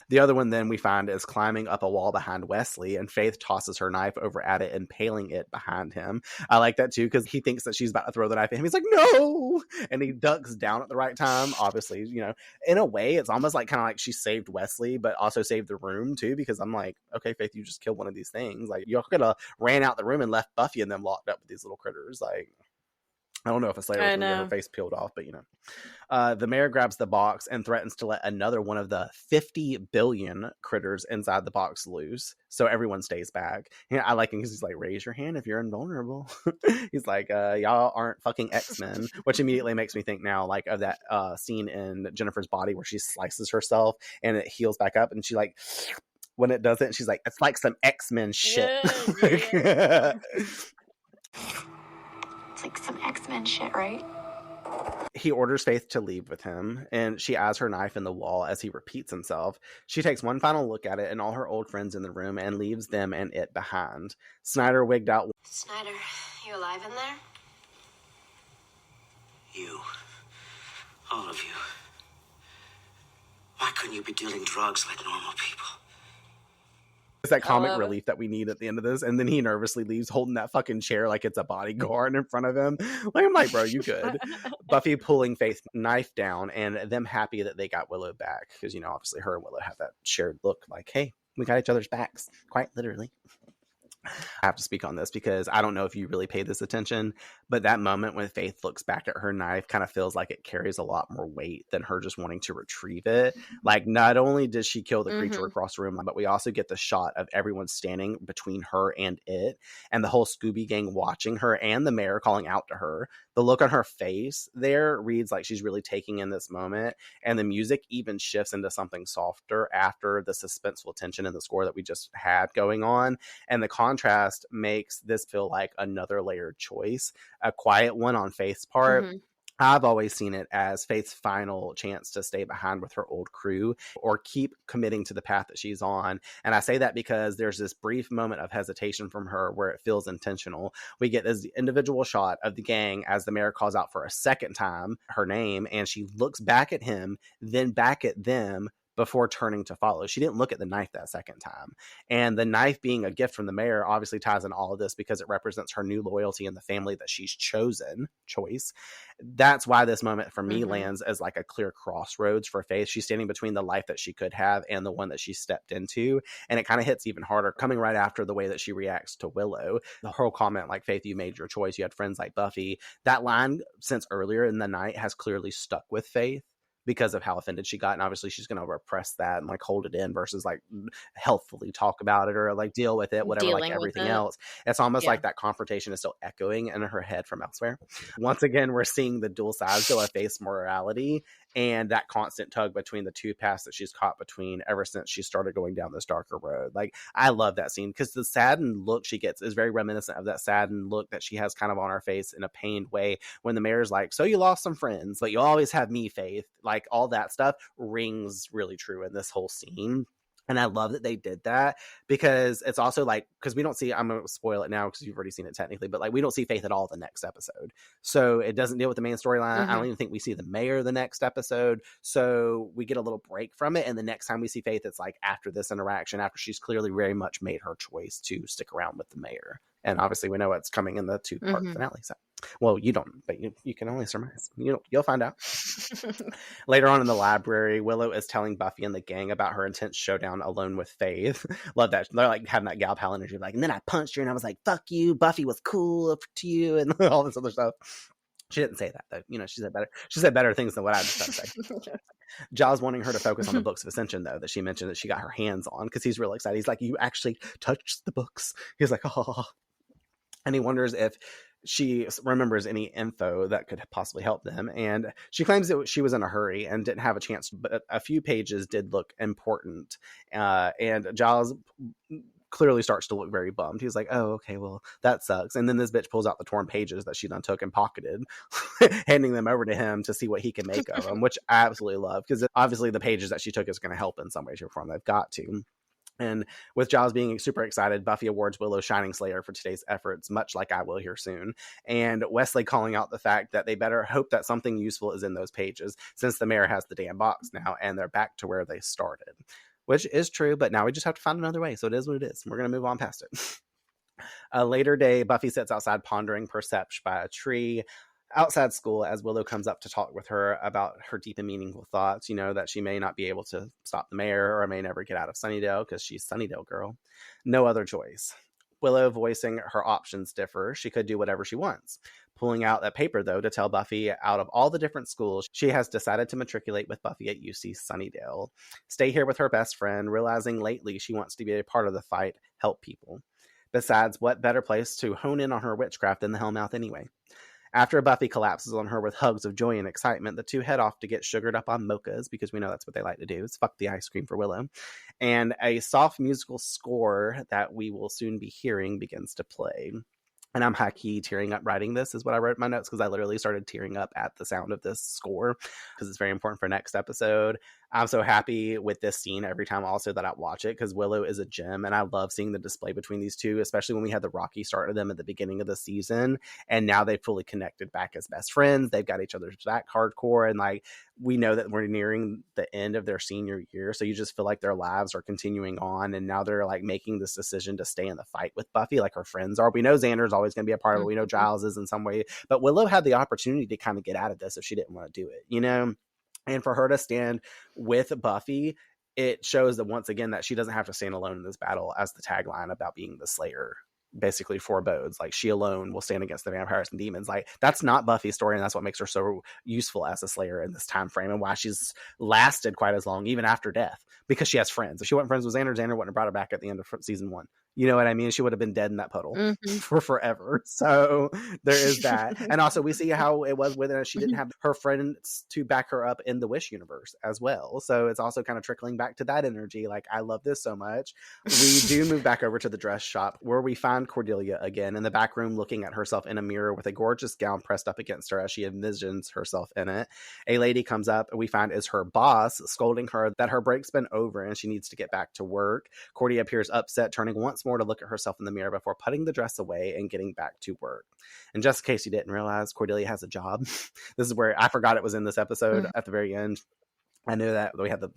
The other one then we find is climbing up a wall behind Wesley, and Faith tosses her knife over at it, impaling it behind him. I like that too, because he thinks that she's about to throw the knife at him. He's like, no! And he ducks down at the right time. Obviously, you know, in a way, it's almost like kind of like she saved Wesley, but also saved the room too, because I'm like, okay, Faith, you just killed one of these things. Like, you could have ran out the room and left Buffy and them locked up with these little critters. Like, I don't know if a Slayer was going to get her face peeled off, but you know. The mayor grabs the box and threatens to let another one of the 50 billion critters inside the box loose, so everyone stays back. And I like him because he's like, raise your hand if you're invulnerable. He's like, y'all aren't fucking X-Men, which immediately makes me think now like of that scene in Jennifer's Body where she slices herself and it heals back up, and she like, when it does it, she's like, it's like some X-Men shit. Yeah. It's like some X-Men shit, right? He orders Faith to leave with him, and she eyes her knife in the wall as he repeats himself. She takes one final look at it and all her old friends in the room and leaves them and it behind. Snyder wigged out. Snyder, you alive in there? You. All of you. Why couldn't you be dealing drugs like normal people? It's that comic relief that we need at the end of this. And then he nervously leaves holding that fucking chair like it's a bodyguard in front of him. Like, I'm like, bro, you good. Buffy pulling Faith's knife down and them happy that they got Willow back. Because, you know, obviously her and Willow have that shared look like, hey, we got each other's backs. Quite literally. I have to speak on this because I don't know if you really paid this attention, but that moment when Faith looks back at her knife kind of feels like it carries a lot more weight than her just wanting to retrieve it. Like, not only does she kill the creature across the room, but we also get the shot of everyone standing between her and it, and the whole Scooby gang watching her and the mayor calling out to her. The look on her face there reads like she's really taking in this moment, and the music even shifts into something softer after the suspenseful tension in the score that we just had going on, and the contrast makes this feel like another layered choice, a quiet one on Faith's part. I've always seen it as Faith's final chance to stay behind with her old crew or keep committing to the path that she's on. And I say that because there's this brief moment of hesitation from her where it feels intentional. We get this individual shot of the gang as the mayor calls out for a second time her name, and she looks back at him, then back at them, before turning to follow. She didn't look at the knife that second time. And the knife being a gift from the mayor obviously ties in all of this because it represents her new loyalty in the family that she's choice. That's why this moment for me lands as like a clear crossroads for Faith. She's standing between the life that she could have and the one that she stepped into. And it kind of hits even harder coming right after the way that she reacts to Willow. The whole comment like, Faith, you made your choice. You had friends like Buffy. That line since earlier in the night has clearly stuck with Faith because of how offended she got. And obviously she's going to repress that and like hold it in versus like healthfully talk about it or like deal with it, whatever, like everything else. It's almost like that confrontation is still echoing in her head from elsewhere. Once again, we're seeing the dual sides though of Faith's morality and that constant tug between the two paths that she's caught between ever since she started going down this darker road. Like, I love that scene because the saddened look she gets is very reminiscent of that saddened look that she has kind of on her face in a pained way when the mayor's like, so you lost some friends, but you always have me, Faith. Like, all that stuff rings really true in this whole scene. And I love that they did that because it's also like, because we don't see, I'm going to spoil it now because you've already seen it technically, but like we don't see Faith at all the next episode. So it doesn't deal with the main storyline. I don't even think we see the mayor the next episode. So we get a little break from it. And the next time we see Faith, it's like after this interaction, after she's clearly very much made her choice to stick around with the mayor. And obviously we know what's coming in the 2-part finale. So, well, you don't, but you can only surmise. You'll find out. Later on in the library, Willow is telling Buffy and the gang about her intense showdown alone with Faith. Love that. They're like having that gal pal energy. Like, and then I punched her and I was like, fuck you. Buffy was cool to you and all this other stuff. She didn't say that though. She said better. She said better things than what I just tried to say. Giles wanting her to focus on the books of Ascension though, that she mentioned that she got her hands on because he's really excited. He's like, you actually touched the books. He's like, oh. And he wonders if she remembers any info that could possibly help them. And she claims that she was in a hurry and didn't have a chance, but a few pages did look important. And Giles clearly starts to look very bummed. He's like, oh, okay, well, that sucks. And then this bitch pulls out the torn pages that she done took and pocketed, handing them over to him to see what he can make of them, which I absolutely love because obviously the pages that she took is going to help in some way, shape, or form. They've got to. And with Giles being super excited, Buffy awards Willow Shining Slayer for today's efforts, much like I will here soon. And Wesley calling out the fact that they better hope that something useful is in those pages, since the mayor has the damn box now, and they're back to where they started. Which is true, but now we just have to find another way. So it is what it is. We're going to move on past it. A later day, Buffy sits outside pondering Perception by a tree. Outside school, as Willow comes up to talk with her about her deep and meaningful thoughts, that she may not be able to stop the mayor or may never get out of Sunnydale because she's Sunnydale girl. No other choice. Willow voicing her options differ. She could do whatever she wants. Pulling out that paper, though, to tell Buffy out of all the different schools, she has decided to matriculate with Buffy at UC Sunnydale. Stay here with her best friend, realizing lately she wants to be a part of the fight, help people. Besides, what better place to hone in on her witchcraft than the Hellmouth anyway? After Buffy collapses on her with hugs of joy and excitement, the two head off to get sugared up on mochas, because we know that's what they like to do, is fuck the ice cream for Willow. And a soft musical score that we will soon be hearing begins to play. And I'm high-key tearing up writing this, is what I wrote in my notes, because I literally started tearing up at the sound of this score, because it's very important for next episode. I'm so happy with this scene every time also that I watch it, because Willow is a gem, and I love seeing the display between these two, especially when we had the rocky start of them at the beginning of the season, and now they've fully connected back as best friends. They've got each other's back hardcore, and like we know that we're nearing the end of their senior year, so you just feel like their lives are continuing on, and now they're like making this decision to stay in the fight with Buffy like her friends are. We know Xander's always going to be a part of it. We know Giles is in some way, but Willow had the opportunity to kind of get out of this if she didn't want to do it, And for her to stand with Buffy, it shows that once again that she doesn't have to stand alone in this battle, as the tagline about being the Slayer basically forebodes. Like, she alone will stand against the vampires and demons. Like, that's not Buffy's story, and that's what makes her so useful as a Slayer in this time frame, and why she's lasted quite as long even after death, because she has friends. If she wasn't friends with Xander wouldn't have brought her back at the end of season 1. You know what I mean? She would have been dead in that puddle for forever. So there is that. And also we see how it was with her. She didn't have her friends to back her up in the Wish universe as well. So it's also kind of trickling back to that energy. Like, I love this so much. We do move back over to the dress shop, where we find Cordelia again in the back room looking at herself in a mirror with a gorgeous gown pressed up against her as she envisions herself in it. A lady comes up, we find is her boss, scolding her that her break's been over and she needs to get back to work. Cordy appears upset, turning once more to look at herself in the mirror before putting the dress away and getting back to work. And just in case you didn't realize, Cordelia has a job. This is where I forgot it was in this episode at the very end. I knew that we had the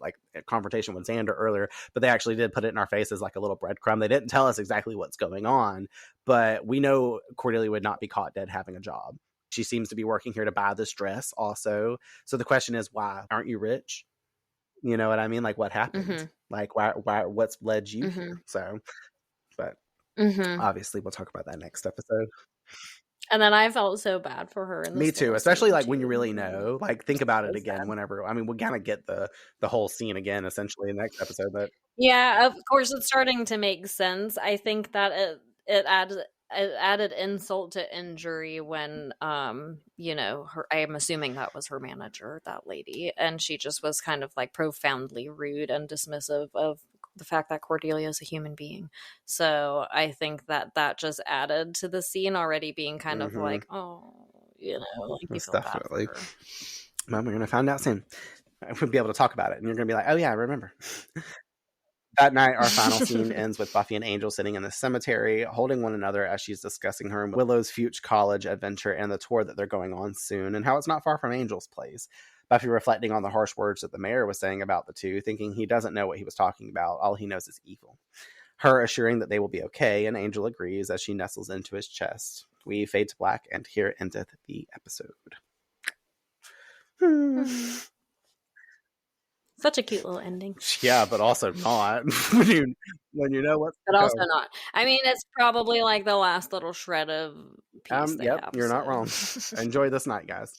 confrontation with Xander earlier, but they actually did put it in our faces like a little breadcrumb. They didn't tell us exactly what's going on, but we know Cordelia would not be caught dead having a job. She seems to be working here to buy this dress also. So the question is, why aren't you rich? You know what I mean? Like, what happened? Mhm. Like, why what's led you Mhm. here? So, but Mhm. obviously we'll talk about that next episode. And then I felt so bad for her in this Me too, little especially scene, like when you too. really know. Like, think about it So again sad. whenever. I mean, we'll kind of get the whole scene again essentially in the next episode, but Yeah, of course, it's starting to make sense. I think that it added insult to injury when you know, I am assuming that was her manager, that lady, and she just was kind of like profoundly rude and dismissive of the fact that Cordelia is a human being. So I think that just added to the scene already being kind of like, oh, you know, like you Most feel definitely. bad for her. Well, we're gonna find out soon. We'll be able to talk about it, and you're gonna be like, "Oh yeah, I remember." That night, our final scene ends with Buffy and Angel sitting in the cemetery, holding one another as she's discussing her and Willow's future college adventure and the tour that they're going on soon, and how it's not far from Angel's place. Buffy reflecting on the harsh words that the mayor was saying about the two, thinking he doesn't know what he was talking about. All he knows is evil. Her assuring that they will be okay, and Angel agrees as she nestles into his chest. We fade to black, and here endeth the episode. Such a cute little ending. Yeah, but also not when you know what's But also not. I mean, it's probably like the last little shred of peace they yep, have. you're not wrong. Enjoy this night, guys.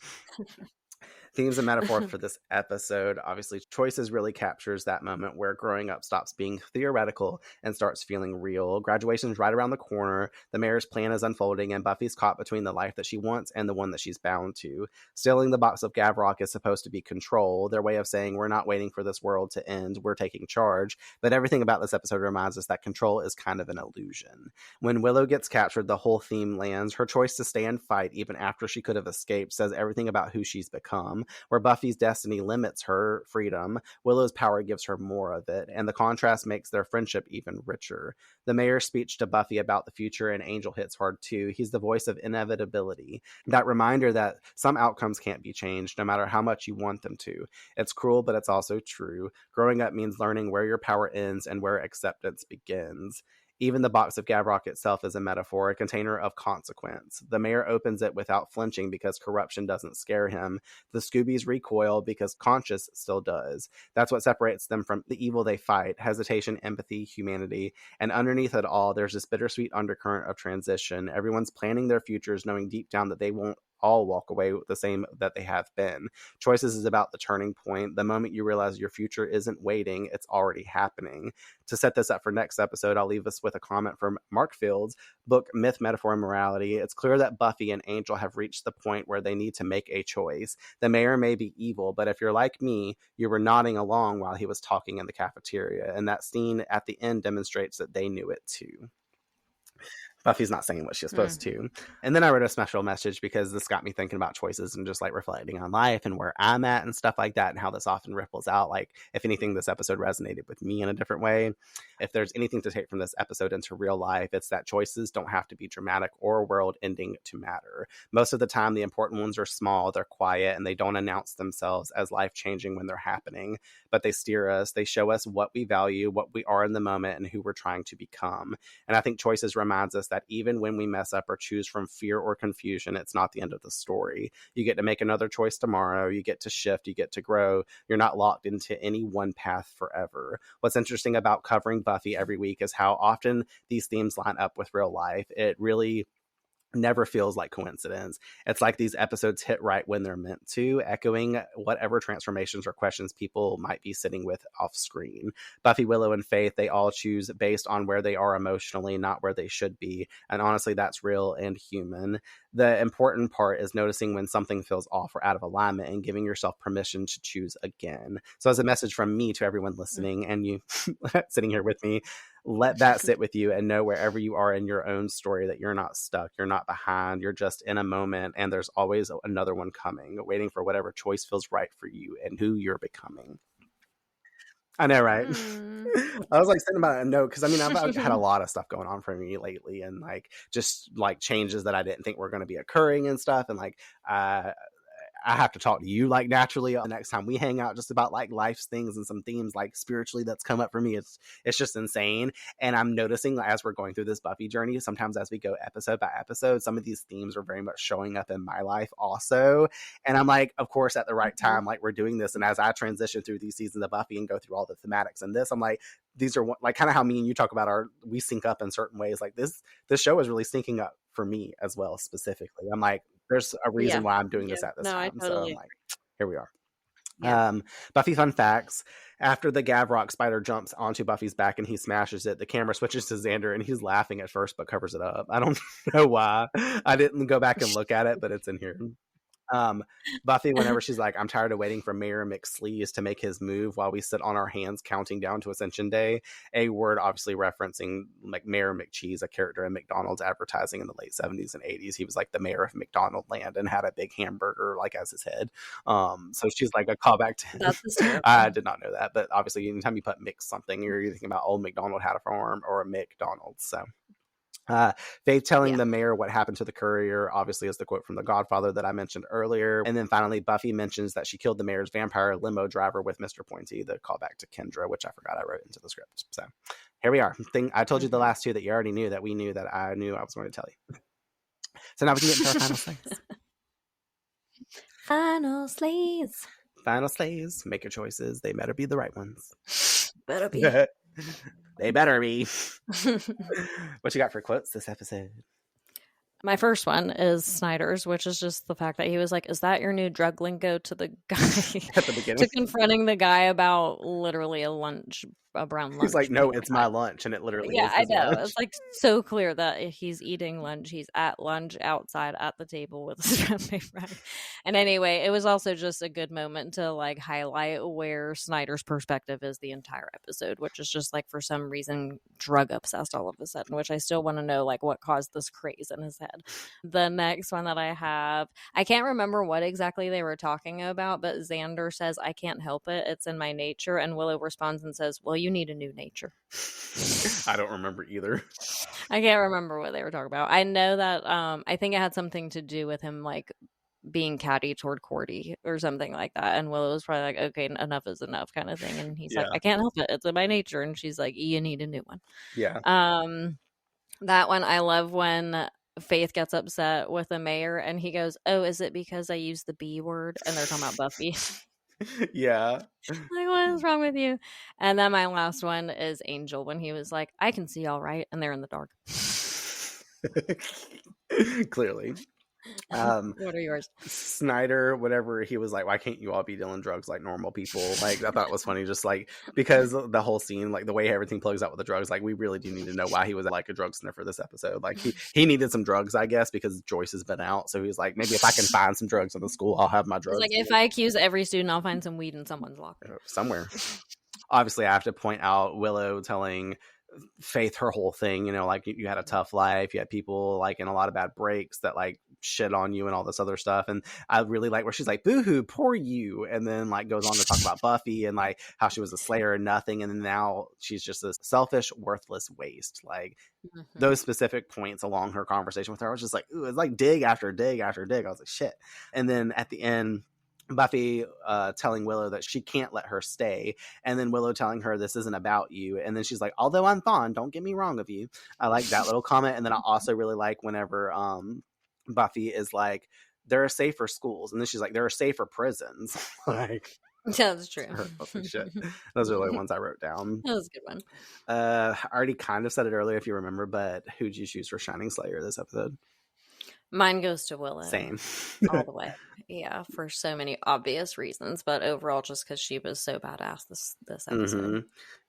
Themes and metaphor for this episode. Obviously, Choices really captures that moment where growing up stops being theoretical and starts feeling real. Graduation's right around the corner. The mayor's plan is unfolding, and Buffy's caught between the life that she wants and the one that she's bound to. Stealing the box of Gavrok is supposed to be control, their way of saying we're not waiting for this world to end, we're taking charge. But everything about this episode reminds us that control is kind of an illusion. When Willow gets captured, the whole theme lands. Her choice to stay and fight even after she could have escaped says everything about who she's become. Where Buffy's destiny limits her freedom, Willow's power gives her more of it, and the contrast makes their friendship even richer. The mayor's speech to Buffy about the future and Angel hits hard too. He's the voice of inevitability, that reminder that some outcomes can't be changed no matter how much you want them to. It's cruel, but it's also true. Growing up means learning where your power ends and where acceptance begins. Even the box of Gavrok itself is a metaphor, a container of consequence. The mayor opens it without flinching because corruption doesn't scare him. The Scoobies recoil because conscience still does. That's what separates them from the evil they fight: hesitation, empathy, humanity. And underneath it all, there's this bittersweet undercurrent of transition. Everyone's planning their futures, knowing deep down that they won't all walk away the same that they have been. Choices is about the turning point, the moment you realize your future isn't waiting, it's already happening. To set this up for next episode, I'll leave us with a comment from Mark Field's book, Myth, Metaphor, and Morality. It's clear that Buffy and Angel have reached the point where they need to make a choice. The mayor may be evil, but if you're like me, you were nodding along while he was talking in the cafeteria, and that scene at the end demonstrates that they knew it too. Buffy's not saying what she's supposed to. And then I wrote a special message because this got me thinking about choices and just like reflecting on life and where I'm at and stuff like that, and how this often ripples out. Like, if anything, this episode resonated with me in a different way. If there's anything to take from this episode into real life, it's that choices don't have to be dramatic or world ending to matter. Most of the time, the important ones are small, they're quiet, and they don't announce themselves as life changing when they're happening. But they steer us, they show us what we value, what we are in the moment, and who we're trying to become. And I think Choices reminds us that even when we mess up or choose from fear or confusion, it's not the end of the story. You get to make another choice tomorrow. You get to shift. You get to grow. You're not locked into any one path forever. What's interesting about covering Buffy every week is how often these themes line up with real life. It really never feels like coincidence. It's like these episodes hit right when they're meant to, echoing whatever transformations or questions people might be sitting with off screen. Buffy, Willow, and Faith, they all choose based on where they are emotionally, not where they should be. And honestly, that's real and human. The important part is noticing when something feels off or out of alignment and giving yourself permission to choose again. So as a message from me to everyone listening and you sitting here with me, let that sit with you and know wherever you are in your own story that you're not stuck, you're not behind, you're just in a moment, and there's always another one coming, waiting for whatever choice feels right for you and who you're becoming. I know, right? I was like sitting about a note because I mean I've had a lot of stuff going on for me lately, and like just like changes that I didn't think were going to be occurring and stuff, and like I have to talk to you like naturally the next time we hang out, just about like life's things and some themes like spiritually that's come up for me. It's just insane. And I'm noticing as we're going through this Buffy journey, sometimes as we go episode by episode, some of these themes are very much showing up in my life also. And I'm like, of course, at the right time, like we're doing this. And as I transition through these seasons of Buffy and go through all the thematics in this, I'm like, these are like kind of how me and you talk about we sync up in certain ways. Like this show is really syncing up for me as well, specifically. I'm like, there's a reason why I'm doing this at this time. So I'm like, here we are. Yeah. Buffy fun facts. After the Gavrok spider jumps onto Buffy's back and he smashes it, the camera switches to Xander and he's laughing at first but covers it up. I don't know why. I didn't go back and look at it, but it's in here. Buffy, whenever she's like, I'm tired of waiting for Mayor McSleaze to make his move while we sit on our hands counting down to Ascension Day, a word obviously referencing like Mayor McCheese, a character in McDonald's advertising in the late 70s and 80s. He was like the mayor of McDonald Land and had a big hamburger like as his head. So she's like a callback to him. I did not know that, but obviously anytime you put Mix something, you're thinking about old McDonald had a farm or a McDonald's. So Faith telling the mayor what happened to the courier, obviously is the quote from The Godfather that I mentioned earlier. And then finally, Buffy mentions that she killed the mayor's vampire limo driver with Mr. Pointy, the callback to Kendra, which I forgot I wrote into the script. So here we are. I told you the last two that you already knew that we knew that I knew I was going to tell you. So now we can get into our final slays. Final slays. Final slays. Make your choices. They better be the right ones. Better be. They better be. What you got for quotes this episode? My first one is Snyder's, which is just the fact that he was like, is that your new drug lingo to the guy? At the beginning? To confronting the guy about literally a brown lunch. He's like, no, it's my lunch. And it literally is I know. lunch. It's like so clear that he's eating lunch. He's at lunch outside at the table with his family friend. And anyway, it was also just a good moment to like highlight where Snyder's perspective is the entire episode, which is just like for some reason drug obsessed all of a sudden, which I still want to know like what caused this craze in his head. The next one that I have, I can't remember what exactly they were talking about, but Xander says, I can't help it. It's in my nature. And Willow responds and says, well, you need a new nature. I don't remember either. I can't remember what they were talking about. I know that I think it had something to do with him like being catty toward Courtney or something like that. And Willow was probably like, okay, enough is enough kind of thing. And he's like, I can't help it. It's in my nature. And she's like, you need a new one. Yeah. That one, I love when Faith gets upset with the mayor and he goes, oh, is it because I used the B word? And they're talking about Buffy. Yeah. Like, what is wrong with you? And then my last one is Angel when he was like, I can see all right. And they're in the dark. Clearly. What are yours? Snyder, whatever, he was like, why can't you all be dealing drugs like normal people? Like, I thought it was funny, just like, because the whole scene, like the way everything plugs out with the drugs, like we really do need to know why he was like a drug sniffer this episode. Like he needed some drugs, I guess, because Joyce has been out. So he was like, maybe if I can find some drugs in the school, I'll have my drugs. Like, if I accuse every student, I'll find some weed in someone's locker. Somewhere. Obviously, I have to point out Willow telling Faith her whole thing, you know, like you had a tough life, you had people like in a lot of bad breaks that like shit on you and all this other stuff. And I really like where she's like, boo-hoo, poor you, and then like goes on to talk about Buffy and like how she was a slayer and nothing, and then now she's just a selfish, worthless waste. Like those specific points along her conversation with her, I was just like, ooh, it's like dig after dig after dig. I was like, shit. And then at the end, Buffy telling Willow that she can't let her stay, and then Willow telling her this isn't about you, and then she's like, although I'm fond, don't get me wrong of you. I like that little comment. And then I also really like whenever Buffy is like, there are safer schools, and then she's like, there are safer prisons. Like, yeah, that's true. Shit. Those are the only ones I wrote down. That was a good one. I already kind of said it earlier if you remember, but who'd you choose for Shining Slayer this episode? Mine goes to Willow. Same. All the way. Yeah, for so many obvious reasons, but overall just because she was so badass this episode. Mm-hmm.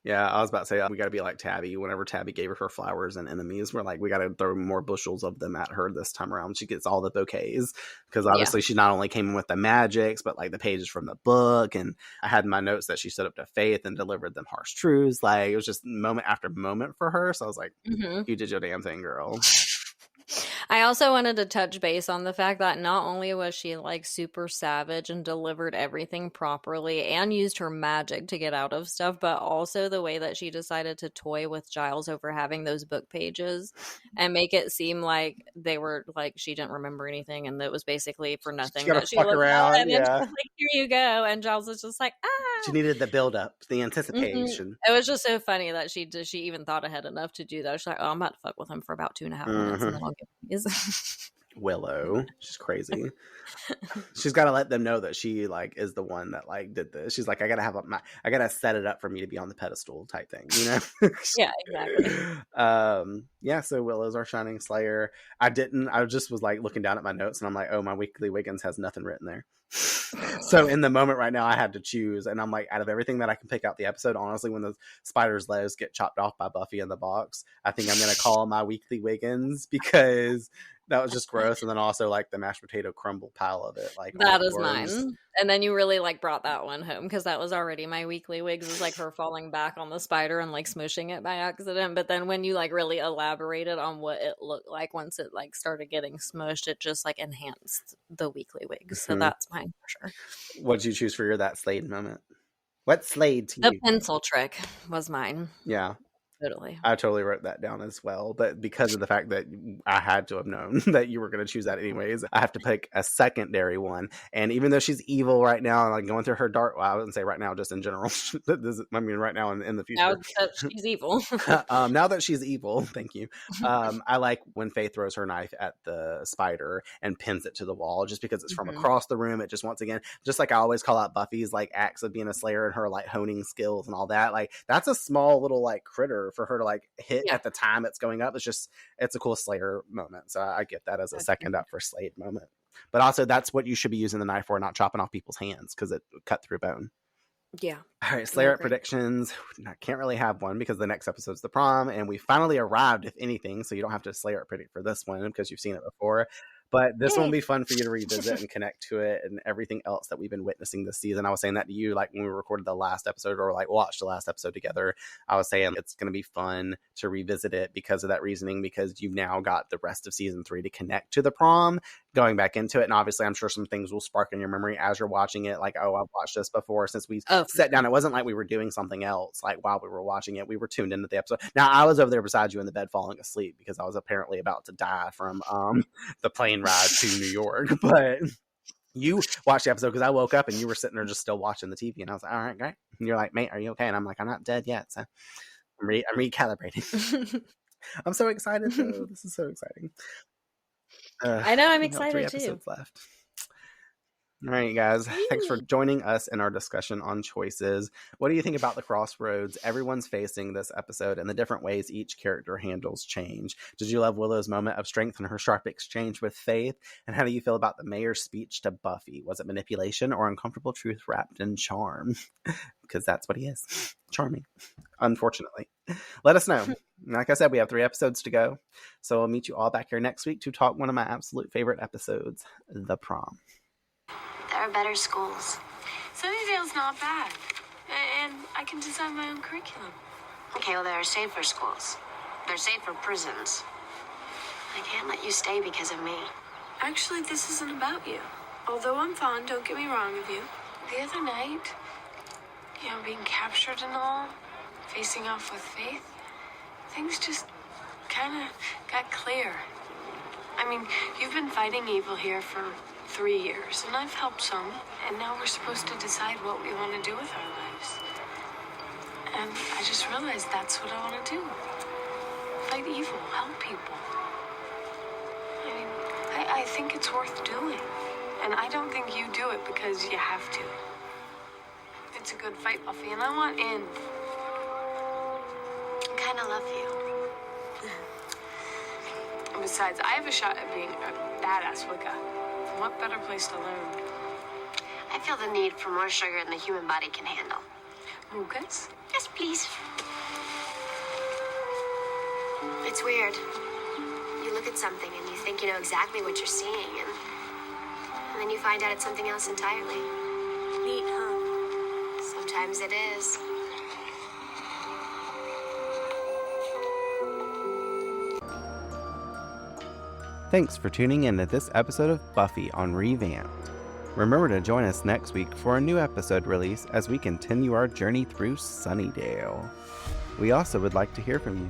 Yeah, I was about to say, we got to be like Tabby. Whenever Tabby gave her flowers and enemies, we're like, we got to throw more bushels of them at her this time around. She gets all the bouquets because obviously she not only came in with the magics, but like the pages from the book. And I had in my notes that she stood up to Faith and delivered them harsh truths. Like, it was just moment after moment for her. So I was like, you did your damn thing, girl. I also wanted to touch base on the fact that not only was she like super savage and delivered everything properly and used her magic to get out of stuff, but also the way that she decided to toy with Giles over having those book pages and make it seem like they were like she didn't remember anything and that it was basically for nothing. She gotta That she fuck looked around, at and then yeah. she was like, "Here you go," and Giles was just like, "Ah." She needed the build up, the anticipation. It was just so funny that she even thought ahead enough to do that. She's like, "Oh, I'm about to fuck with him for about 2.5 minutes, and then I'll get these." Willow, she's crazy. She's got to let them know that she like is the one that like did this. She's like, I gotta set it up for me to be on the pedestal type thing, you know? Yeah, exactly. Yeah, so Willow's our Shining Slayer. I just was like looking down at my notes and I'm like, oh, my weekly Wiggins has nothing written there. So in the moment right now I had to choose, and I'm like, out of everything that I can pick out the episode, honestly, when the spider's legs get chopped off by Buffy in the box, I think I'm gonna call my weekly Wiggins because that was just gross. And then also like the mashed potato crumble pile of it, like that is mine. And then you really like brought that one home because that was already my weekly Wigs, was like her falling back on the spider and like smushing it by accident. But then when you like really elaborated on what it looked like once it like started getting smushed, it just like enhanced the weekly Wigs. So that's mine for sure. What did you choose for your that Slade moment? What Slade to the you? pencil trick was mine. Yeah. Totally. I totally wrote that down as well, but because of the fact that I had to have known that you were going to choose that anyways, I have to pick a secondary one. And even though she's evil right now, like going through her dark, well, I wouldn't say right now, just in general. I mean, right now in the future. Now that she's evil. Now that she's evil, thank you. I like when Faith throws her knife at the spider and pins it to the wall, just because it's from across the room. It just, once again, just like I always call out Buffy's like acts of being a Slayer and her like honing skills and all that. Like that's a small little like critter for her to like hit at the time it's going up. It's a cool Slayer moment. So I get that as a second up for Slade moment. But also that's what you should be using the knife for, not chopping off people's hands because it cut through bone. Yeah. All right, Slayer predictions. I can't really have one because the next episode's the prom, and we finally arrived, if anything, so you don't have to Slayer predict for this one because you've seen it before. But this one will be fun for you to revisit and connect to it and everything else that we've been witnessing this season. I was saying that to you, like when we recorded the last episode or like watched the last episode together, I was saying it's going to be fun to revisit it because of that reasoning, because you've now got the rest of season 3 to connect to the prom, going back into it. And obviously I'm sure some things will spark in your memory as you're watching it. Like, oh, I've watched this before since we sat down. It wasn't like we were doing something else. Like while we were watching it, we were tuned into the episode. Now I was over there beside you in the bed falling asleep because I was apparently about to die from the plane ride to New York. But you watched the episode because I woke up and you were sitting there just still watching the TV, and I was like, all right, great. And you're like, mate, are you okay? And I'm like, I'm not dead yet, so I'm recalibrating. I'm so excited though. This is so exciting. I know, I'm excited 3 too. episodes left. All right, guys. Thanks for joining us in our discussion on choices. What do you think about the crossroads everyone's facing this episode and the different ways each character handles change? Did you love Willow's moment of strength and her sharp exchange with Faith? And how do you feel about the mayor's speech to Buffy? Was it manipulation or uncomfortable truth wrapped in charm? Because that's what he is. Charming. Unfortunately. Let us know. Like I said, we have 3 episodes to go. So I'll meet you all back here next week to talk one of my absolute favorite episodes, The Prom. There are better schools. Sunnydale's not bad. And I can design my own curriculum. Okay, well, there are safer schools. They're safer prisons. I can't let you stay because of me. Actually, this isn't about you. Although I'm fond, don't get me wrong, of you. The other night, being captured and all, facing off with Faith, things just kind of got clear. I mean, you've been fighting evil here for 3 years, and I've helped some, and now we're supposed to decide what we want to do with our lives. And I just realized that's what I want to do. Fight evil, help people. I mean, I think it's worth doing. And I don't think you do it because you have to. It's a good fight, Buffy, and I want in. I kind of love you. And besides, I have a shot at being a badass Wicca. What better place to learn? I feel the need for more sugar than the human body can handle. Mucus? Yes, please. It's weird. You look at something and you think you know exactly what you're seeing, and then you find out it's something else entirely. Neat, huh? Sometimes it is. Thanks for tuning in to this episode of Buffy on Revamped. Remember to join us next week for a new episode release as we continue our journey through Sunnydale. We also would like to hear from you,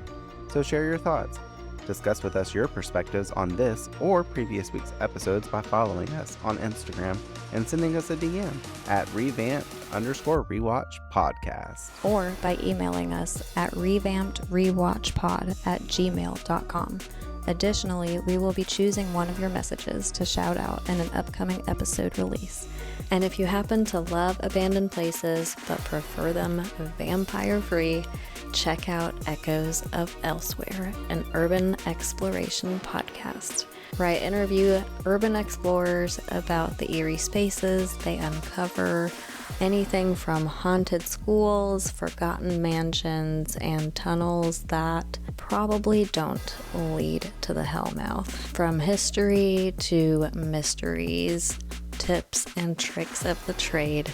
so share your thoughts. Discuss with us your perspectives on this or previous week's episodes by following us on Instagram and sending us a DM at revamped_rewatchpodcast. Or by emailing us at revampedrewatchpod@gmail.com. Additionally, we will be choosing one of your messages to shout out in an upcoming episode release. And if you happen to love abandoned places but prefer them vampire-free, check out Echoes of Elsewhere, an urban exploration podcast, where I interview urban explorers about the eerie spaces they uncover, anything from haunted schools, forgotten mansions, and tunnels that probably don't lead to the Hellmouth. From history to mysteries, tips and tricks of the trade,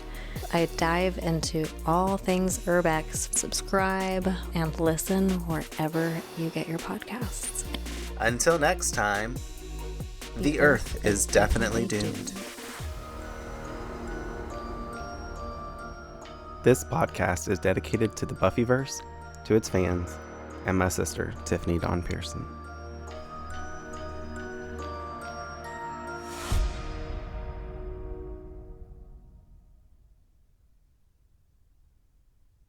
I dive into all things Urbex. Subscribe and listen wherever you get your podcasts. Until next time, the Earth is definitely doomed. This podcast is dedicated to the Buffyverse, to its fans, and my sister, Tiffany Dawn Pearson.